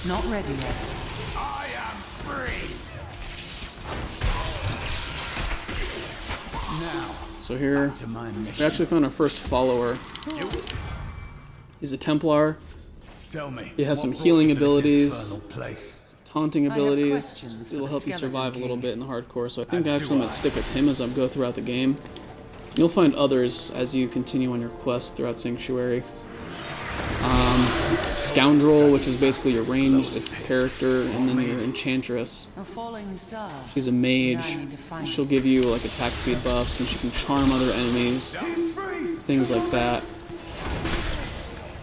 Not ready yet. I am free. Now, so here, we actually found our first follower. He's a Templar. Tell me, he has some healing abilities, taunting abilities. It'll help you survive a little bit in the hardcore, so I think actually I'm going to stick with him as I go throughout the game. You'll find others as you continue on your quest throughout Sanctuary. Scoundrel, which is basically your ranged character, and then your Enchantress. She's a mage. She'll give you like attack speed buffs, and she can charm other enemies. Things like that.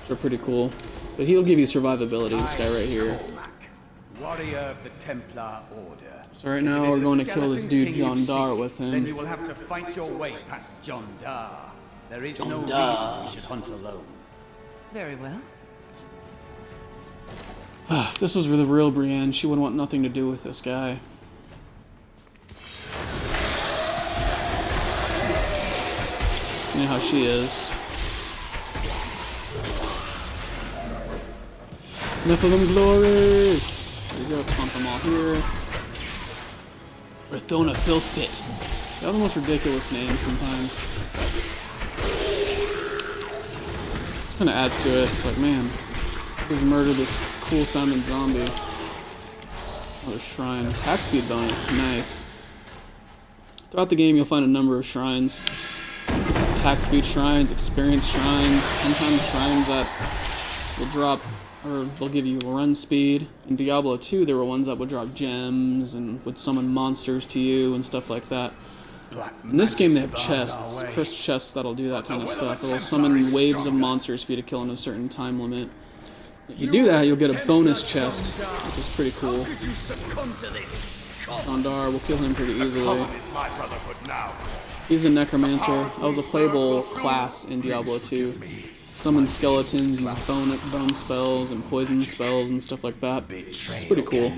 Which are pretty cool. But he'll give you survivability, this guy right here. Warrior of the Templar Order. So right now we're going to kill this dude John Dar with him. Then you will have to fight your way past John Dar. There is no reason we should hunt alone. Very well. If this was the real Brienne, she would want nothing to do with this guy. You know how she is. Nephilim Glory! There you go, pump them all here. Rathona Filthpit. They have the most ridiculous names sometimes. Kind of adds to it. It's like, man, just murdered this cool sounding zombie. Another shrine. Attack speed bonus. Nice. Throughout the game, you'll find a number of shrines. Attack speed shrines, experience shrines, sometimes shrines that will drop, or they'll give you run speed. In Diablo 2, there were ones that would drop gems and would summon monsters to you and stuff like that. In this game, they have chests, cursed chests that'll do that kind of stuff. It'll summon waves of monsters for you to kill in a certain time limit. If you do that, you'll get a bonus chest, which is pretty cool. Gondar, we'll kill him pretty easily. He's a necromancer. That was a playable class in Diablo 2. Summon skeletons, use bone spells and poison spells and stuff like that. It's pretty cool.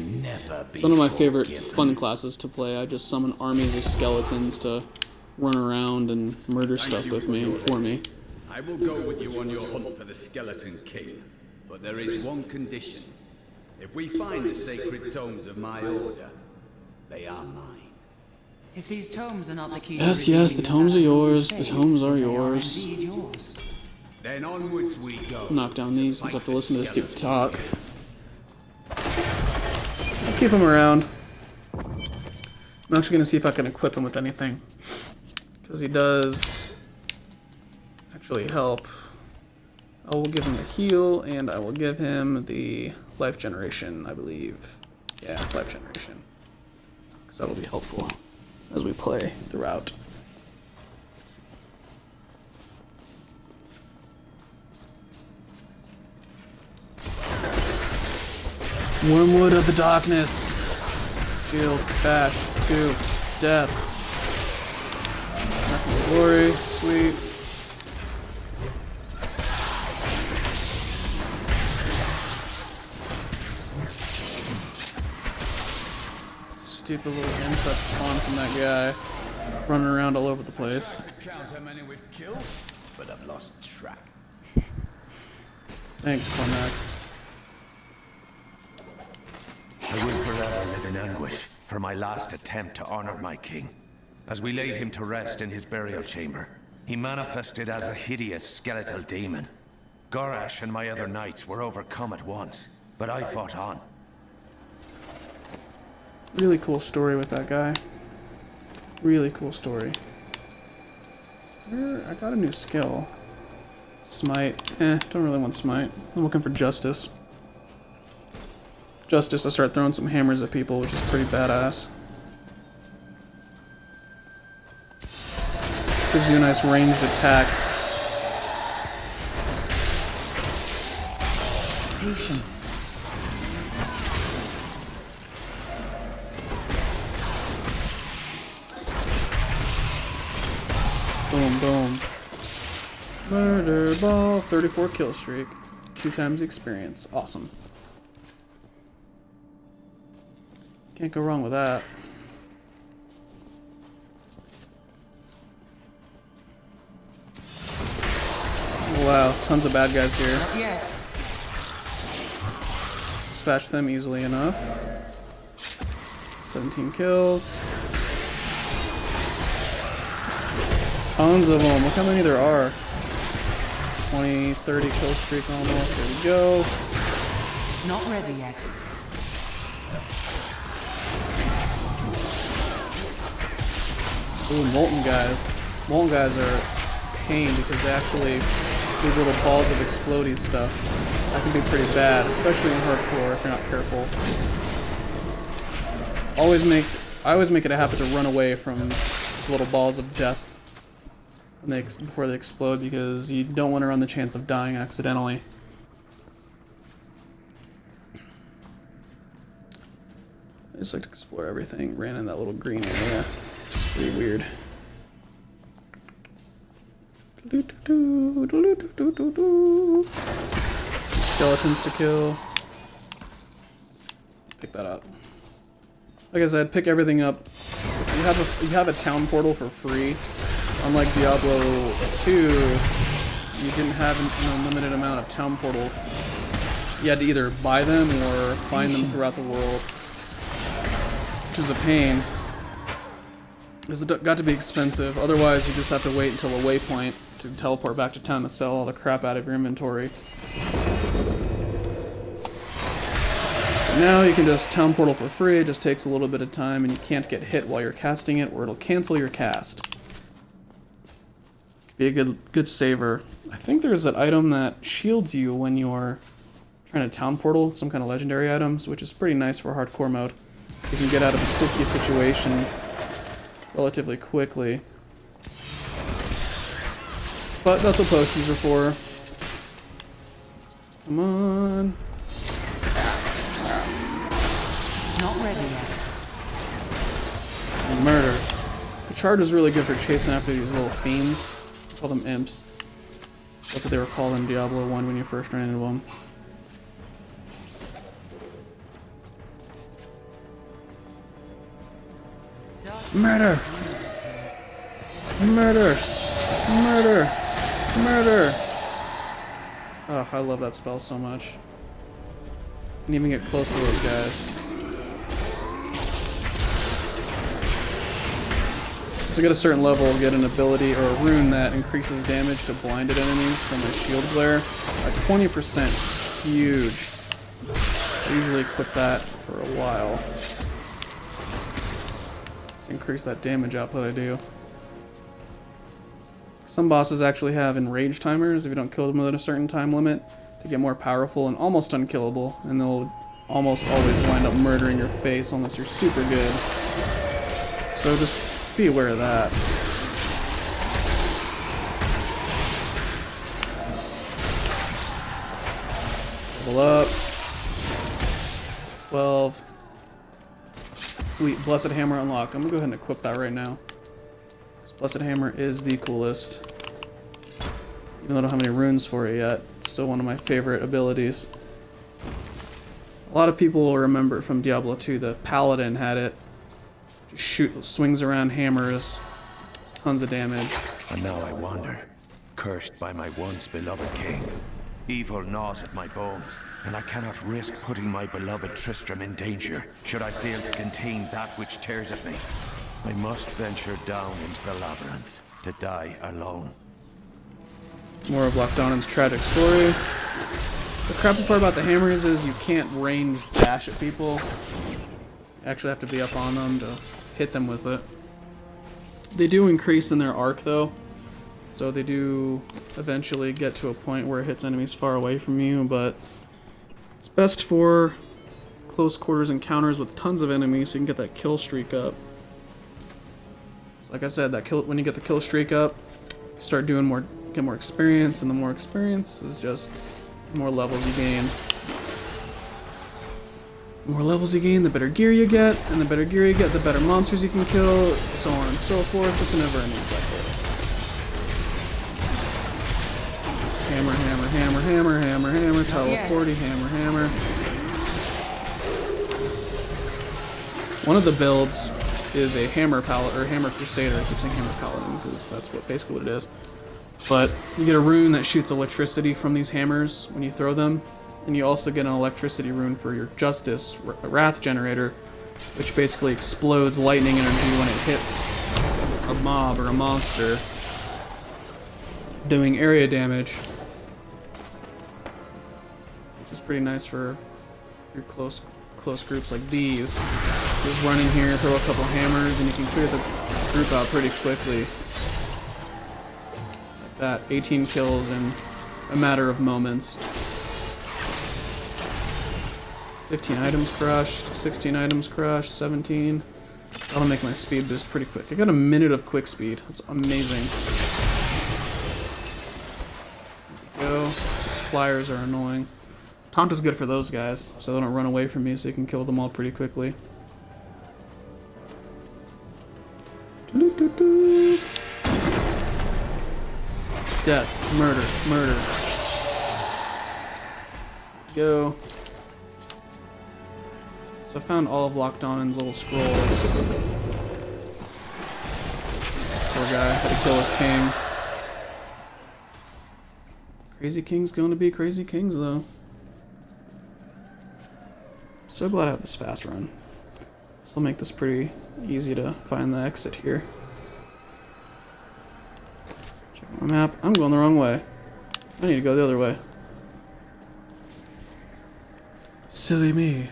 It's one of my favorite fun classes to play. I just summon armies of skeletons to run around and murder stuff with me and for me. I will go with you on your hunt for the Skeleton King. But there is one condition. If we find the sacred tomes of my order, they are mine. If these tomes are not the key Yes, yes, the tomes are yours. The tomes are yours. indeed yours. Then onwards we go. Knock down these since I have to listen to this dude talk. I'll keep him around. I'm actually gonna see if I can equip him with anything. Because he does actually help. I will give him the heal, and I will give him the life generation, I believe. Yeah, life generation. Because that will be helpful as we play throughout. Wormwood of the Darkness. Shield, bash, 2, death. Nothing glory, sweet. Stupid little imps that spawn from that guy. Running around all over the place. Count how many we've killed, but I've lost track. Thanks, Cormac. I will forever live in anguish for my last attempt to honor my king. As we laid him to rest in his burial chamber, he manifested as a hideous skeletal demon. Gorash and my other knights were overcome at once, but I fought on. Really cool story with that guy. Really cool story. I got a new skill. Smite. Don't really want smite. I'm looking for justice. Justice, I start throwing some hammers at people, which is pretty badass. Gives you a nice ranged attack. Patience. Boom, boom. Murder ball. 34 kill streak. 2 times experience. Awesome. Can't go wrong with that. Wow, tons of bad guys here. Not yet. Dispatch them easily enough. 17 kills. Tons of them. Look how many there are. 20, 30 kill streak almost. There we go. Not ready yet. Ooh, molten guys. Molten guys are pain because they actually do little balls of explodey stuff. That can be pretty bad, especially in hardcore if you're not careful. I always make it a habit to run away from little balls of death when before they explode because you don't want to run the chance of dying accidentally. I just like to explore everything. Ran in that little green area. It's pretty weird. Skeletons to kill. Pick that up. Like I said, pick everything up. You have a town portal for free. Unlike Diablo 2, you didn't have an unlimited amount of town portal. You had to either buy them or find them throughout the world, which is a pain. Because it got to be expensive. Otherwise, you just have to wait until a waypoint to teleport back to town to sell all the crap out of your inventory. Now you can just town portal for free. It just takes a little bit of time, and you can't get hit while you're casting it, or it'll cancel your cast. Could be a good saver. I think there's that item that shields you when you're trying to town portal, some kind of legendary items, which is pretty nice for hardcore mode. So you can get out of a sticky situation relatively quickly. But that's what potions are for. Come on. Not ready yet. And murder. The charge is really good for chasing after these little fiends. Call them imps. That's what they were called in Diablo 1 when you first ran into them. Murder! Murder! Murder! Murder! Oh, I love that spell so much. Can even get close to those guys. To get a certain level, get an ability or a rune that increases damage to blinded enemies from a shield glare by 20%. Huge. I usually equip that for a while. Just increase that damage output I do. Some bosses actually have enrage timers. If you don't kill them within a certain time limit, they get more powerful and almost unkillable, and they'll almost always wind up murdering your face unless you're super good. So just be aware of that. Level up. 12. Sweet, Blessed Hammer unlocked. I'm gonna go ahead and equip that right now. This Blessed Hammer is the coolest. Even though I don't have any runes for it yet, it's still one of my favorite abilities. A lot of people will remember from Diablo 2, the Paladin had it. Just swings around hammers. It's tons of damage. And now I wander, cursed by my once beloved king. Evil gnaws at my bones, and I cannot risk putting my beloved Tristram in danger, should I fail to contain that which tears at me. I must venture down into the labyrinth, to die alone. More of Lockdown's tragic story. The crappy part about the hammers is you can't range dash at people. You actually have to be up on them to hit them with it. They do increase in their arc though, so they do eventually get to a point where it hits enemies far away from you, but it's best for close quarters encounters with tons of enemies so you can get that kill streak up. So like I said, when you get the kill streak up, you start doing get more experience, and the more experience is just the more levels you gain. The more levels you gain, the better gear you get, and the better gear you get, the better monsters you can kill, so on and so forth. It's a never-ending cycle. Hammer, hammer, hammer, hammer, hammer, hammer, teleporty, hammer, hammer. One of the builds is a hammer paladin, or hammer crusader. I keep saying hammer paladin because that's basically what it is. But you get a rune that shoots electricity from these hammers when you throw them. And you also get an electricity rune for your Justice Wrath generator, which basically explodes lightning energy when it hits a mob or a monster, doing area damage. Which is pretty nice for your close groups like these. Just run in here, throw a couple hammers, and you can clear the group out pretty quickly. Like that, 18 kills in a matter of moments. 15 items crushed, 16 items crushed, 17. That'll make my speed boost pretty quick. I got a minute of quick speed. That's amazing. There we go. These flyers are annoying. Taunt is good for those guys, so they don't run away from me, so you can kill them all pretty quickly. Death, murder, murder. Go. So I found all of Lockdown's little scrolls. Poor guy, had to kill his king. Crazy King's going to be crazy kings though. So glad I have this fast run. This will make this pretty easy to find the exit here. Check my map. I'm going the wrong way. I need to go the other way. Silly me.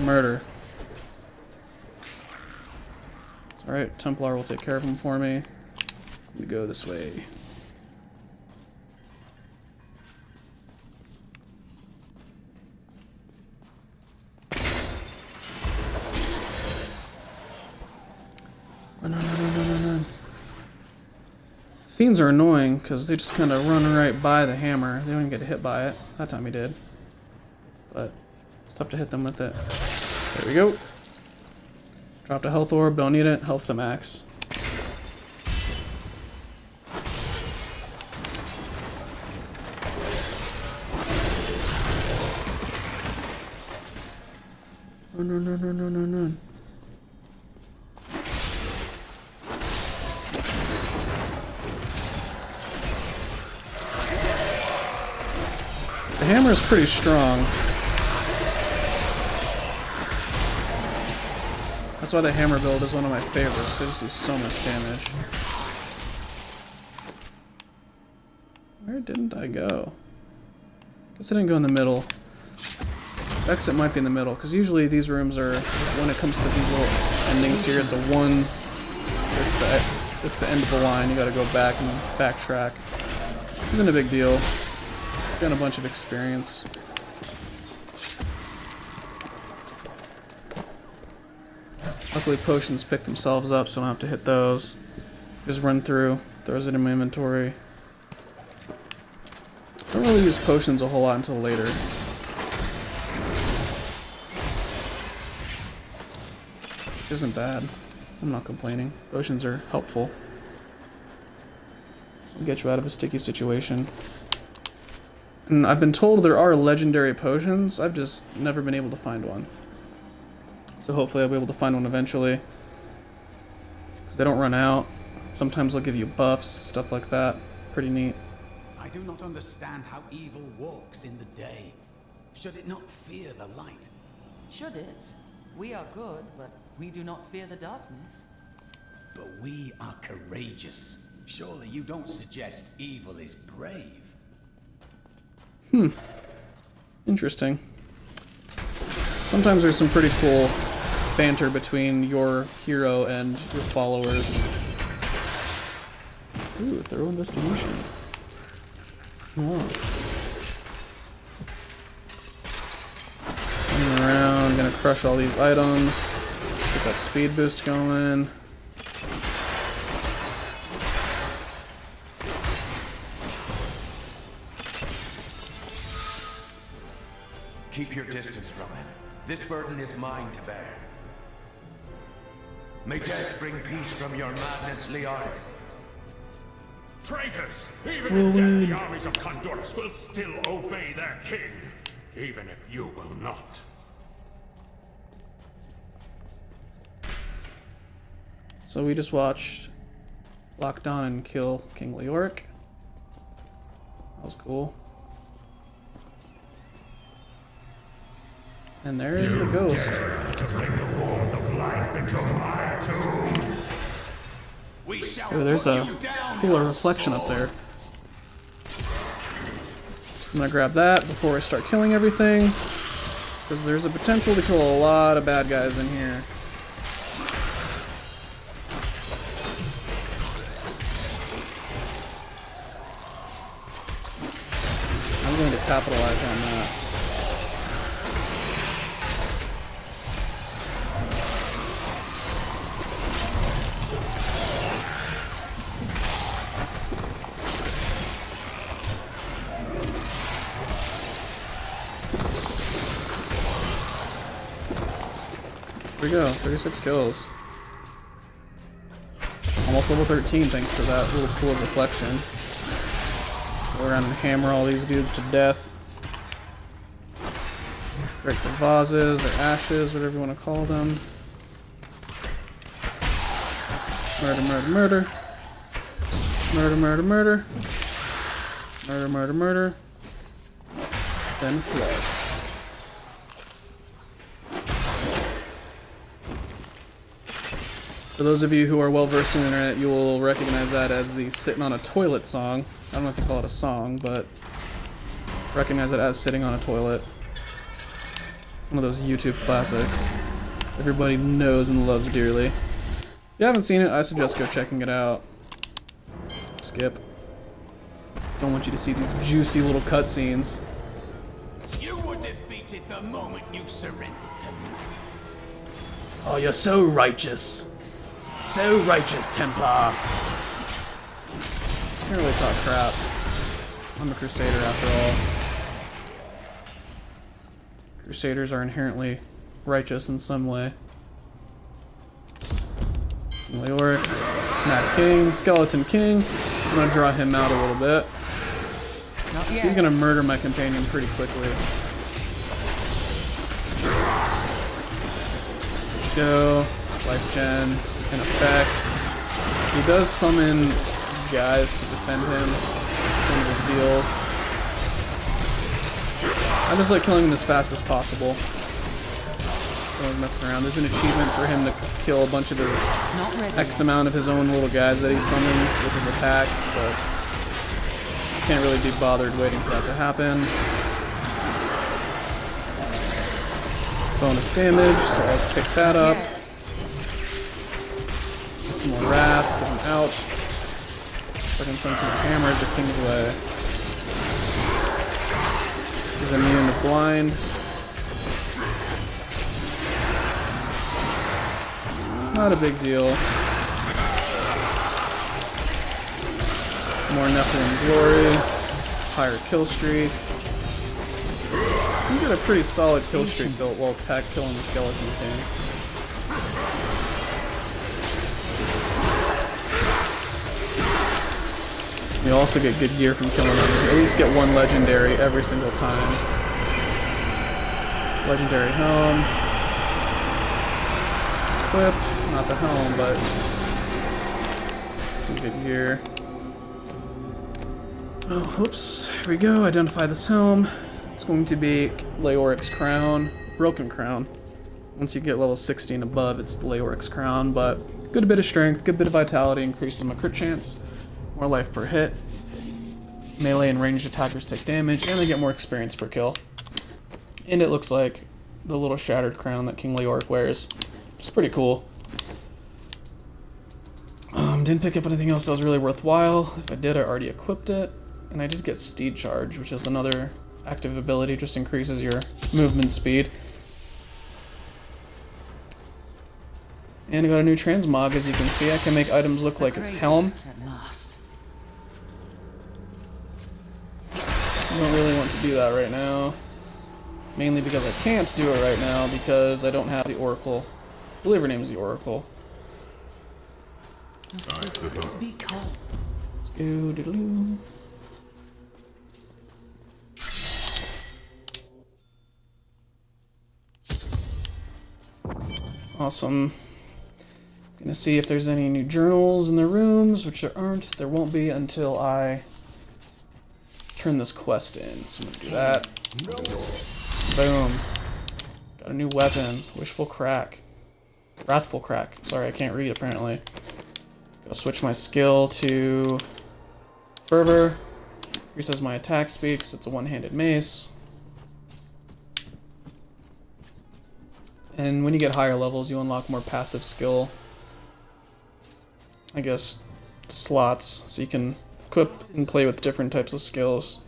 Murder. It's alright, Templar will take care of him for me. We go this way. Run. Fiends are annoying because they just kind of run right by the hammer. They don't even get hit by it. That time he did. But it's tough to hit them with it. There we go. Dropped a health orb, don't need it. Health's a max. Run. The hammer is pretty strong. That's why the hammer build is one of my favorites. They just do so much damage. Where didn't I go? Guess I didn't go in the middle. Exit might be in the middle, because usually these rooms are, when it comes to these little endings here, it's a one, it's the end of the line, you gotta go back and backtrack. Isn't a big deal. Got a bunch of experience. Luckily potions pick themselves up, so I don't have to hit those. Just run through, throws it in my inventory. Don't really use potions a whole lot until later. Which isn't bad. I'm not complaining. Potions are helpful. They'll get you out of a sticky situation. And I've been told there are legendary potions. I've just never been able to find one. So hopefully I'll be able to find one eventually. Because they don't run out. Sometimes they'll give you buffs, stuff like that. Pretty neat. I do not understand how evil walks in the day. Should it not fear the light? Should it? We are good, but we do not fear the darkness. But we are courageous. Surely you don't suggest evil is brave? Interesting. Sometimes there's some pretty cool banter between your hero and your followers. Ooh, thorough investigation. Oh. Running around, gonna crush all these items. Let's get that speed boost going. Keep your distance from him. This burden is mine to bear. May death bring peace from your madness, Leoric. Traitors! Even in death, the armies of Condorus will still obey their king, even if you will not. So we just watched Lock Down and kill King Leoric. That was cool. And there is the ghost. To bring the warmth of life into my tomb. We shall Ooh, there's a cooler reflection up there. I'm gonna grab that before I start killing everything, because there's a potential to kill a lot of bad guys in here. I'm going to capitalize on that. There we go, 36 kills. Almost level 13 thanks to that little pool of reflection. Go around and hammer all these dudes to death. Break their vases, their ashes, whatever you want to call them. Murder, murder, murder. Murder, murder, murder. Murder, murder, murder. Then flush. For those of you who are well versed in the internet, you will recognize that as the Sitting on a Toilet song. I don't know if you call it a song, but recognize it as Sitting on a Toilet. One of those YouTube classics everybody knows and loves dearly. If you haven't seen it, I suggest go checking it out. Skip. Don't want you to see these juicy little cutscenes. You were defeated the moment you surrendered to me. Oh, you're so righteous. So righteous, Templar. Can't really talk crap. I'm a Crusader after all. Crusaders are inherently righteous in some way. Leoric, Mad King, Skeleton King. I'm gonna draw him out a little bit. He's gonna murder my companion pretty quickly. Let's go. Life gen in effect. He does summon guys to defend him. One of his deals. I just like killing him as fast as possible. Don't messing around. There's an achievement for him to kill a bunch of his X amount of his own little guys that he summons with his attacks, but can't really be bothered waiting for that to happen. Bonus damage, so I'll pick that up. Get some more wrath because I'm out. So I can send some hammers the King's way. He's immune to blind. Not a big deal. More Nephilim glory. Higher kill streak. You get a pretty solid kill streak built while attack killing the Skeleton King. You also get good gear from killing him. You at least get one legendary every single time. Legendary helm. Equip. Not the helm, but some good gear. Oh, oops. Here we go. Identify this helm. It's going to be Leoric's crown. Broken crown. Once you get level 60 and above, it's the Leoric's crown, but good bit of strength, good bit of vitality, increases my crit chance, more life per hit. Melee and ranged attackers take damage, and they get more experience per kill. And it looks like the little shattered crown that King Leoric wears. It's pretty cool. Didn't pick up anything else that was really worthwhile. If I did, I already equipped it. And I did get Steed Charge, which is another active ability, just increases your movement speed. And I got a new transmog, as you can see. I can make items look like it's helm. I don't really want to do that right now. Mainly because I can't do it right now, because I don't have the Oracle. I believe her name is the Oracle. Let's go, doodaloo. Awesome. Gonna see if there's any new journals in the rooms, which there aren't. There won't be until I turn this quest in. So I'm gonna do that. Boom. Got a new weapon. Wishful Crack. Wrathful Crack. Sorry, I can't read apparently. Gotta switch my skill to Fervor. Increases my attack speed because it's a one-handed mace. And when you get higher levels, you unlock more passive skill, I guess, slots, so you can equip and play with different types of skills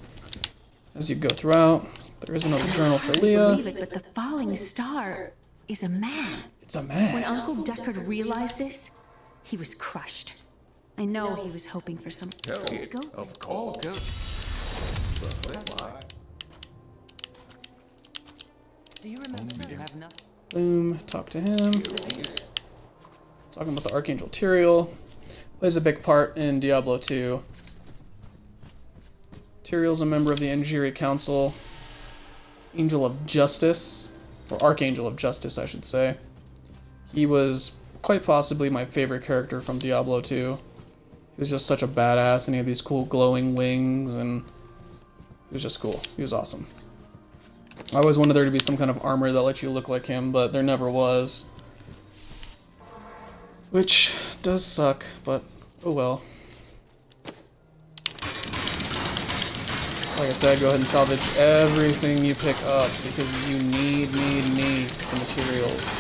as you go throughout. There is another journal for Leah. Believe it, but the falling star is a man. It's a man. When Uncle Deckard realized this, he was crushed. I know he was hoping for some goat. Of course. Do you remember you have nothing? Boom, talk to him. Talking about the Archangel Tyrael. Plays a big part in Diablo 2. Tyrael's a member of the Angiri Council. Angel of Justice. Or Archangel of Justice, I should say. He was quite possibly my favorite character from Diablo 2. He was just such a badass, and he had these cool glowing wings, and he was just cool. He was awesome. I always wanted there to be some kind of armor that let you look like him, but there never was. Which does suck, but oh well. Like I said, go ahead and salvage everything you pick up, because you need the materials.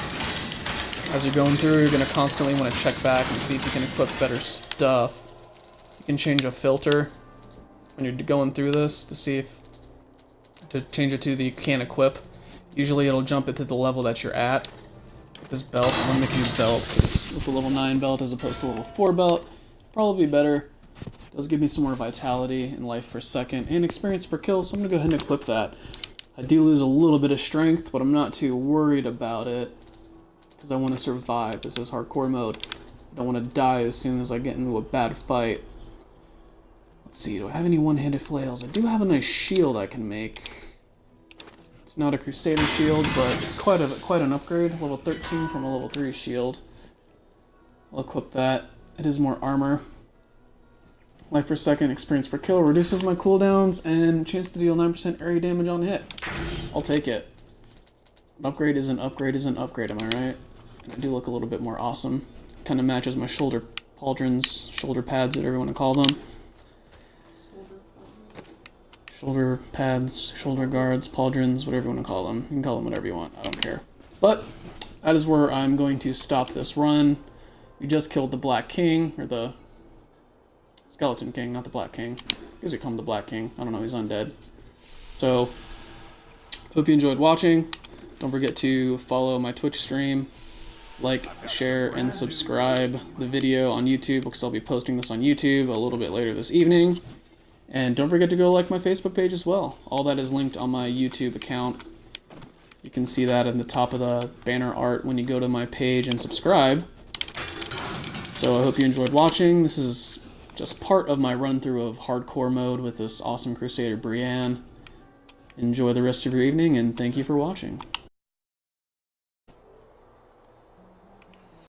As you're going through, you're going to constantly want to check back and see if you can equip better stuff. You can change a filter when you're going through this to see if to change it to the you can't equip. Usually it'll jump it to the level that you're at. With this belt, I'm gonna make a new belt because it's a level 9 belt as opposed to a level 4 belt. Probably better. Does give me some more vitality and life per second and experience per kill, so I'm gonna go ahead and equip that. I do lose a little bit of strength, but I'm not too worried about it because I want to survive. This is hardcore mode. I don't want to die as soon as I get into a bad fight. Let's see, do I have any one-handed flails? I do have a nice shield I can make. It's not a Crusader shield, but it's quite an upgrade. Level 13 from a level 3 shield. I'll equip that. It is more armor. Life per second, experience per kill, reduces my cooldowns, and chance to deal 9% area damage on hit. I'll take it. An upgrade is an upgrade is an upgrade, am I right? And I do look a little bit more awesome. Kind of matches my shoulder pauldrons, shoulder pads, whatever you want to call them. Shoulder pads, shoulder guards, pauldrons, whatever you want to call them. You can call them whatever you want, I don't care. But that is where I'm going to stop this run. We just killed the Black King, or the Skeleton King, not the Black King. I guess we call him the Black King. I don't know, he's undead. So, hope you enjoyed watching. Don't forget to follow my Twitch stream, like, share, and subscribe the video on YouTube, because I'll be posting this on YouTube a little bit later this evening. And don't forget to go like my Facebook page as well. All that is linked on my YouTube account. You can see that in the top of the banner art when you go to my page and subscribe. So I hope you enjoyed watching. This is just part of my run-through of hardcore mode with this awesome Crusader Brienne. Enjoy the rest of your evening, and thank you for watching.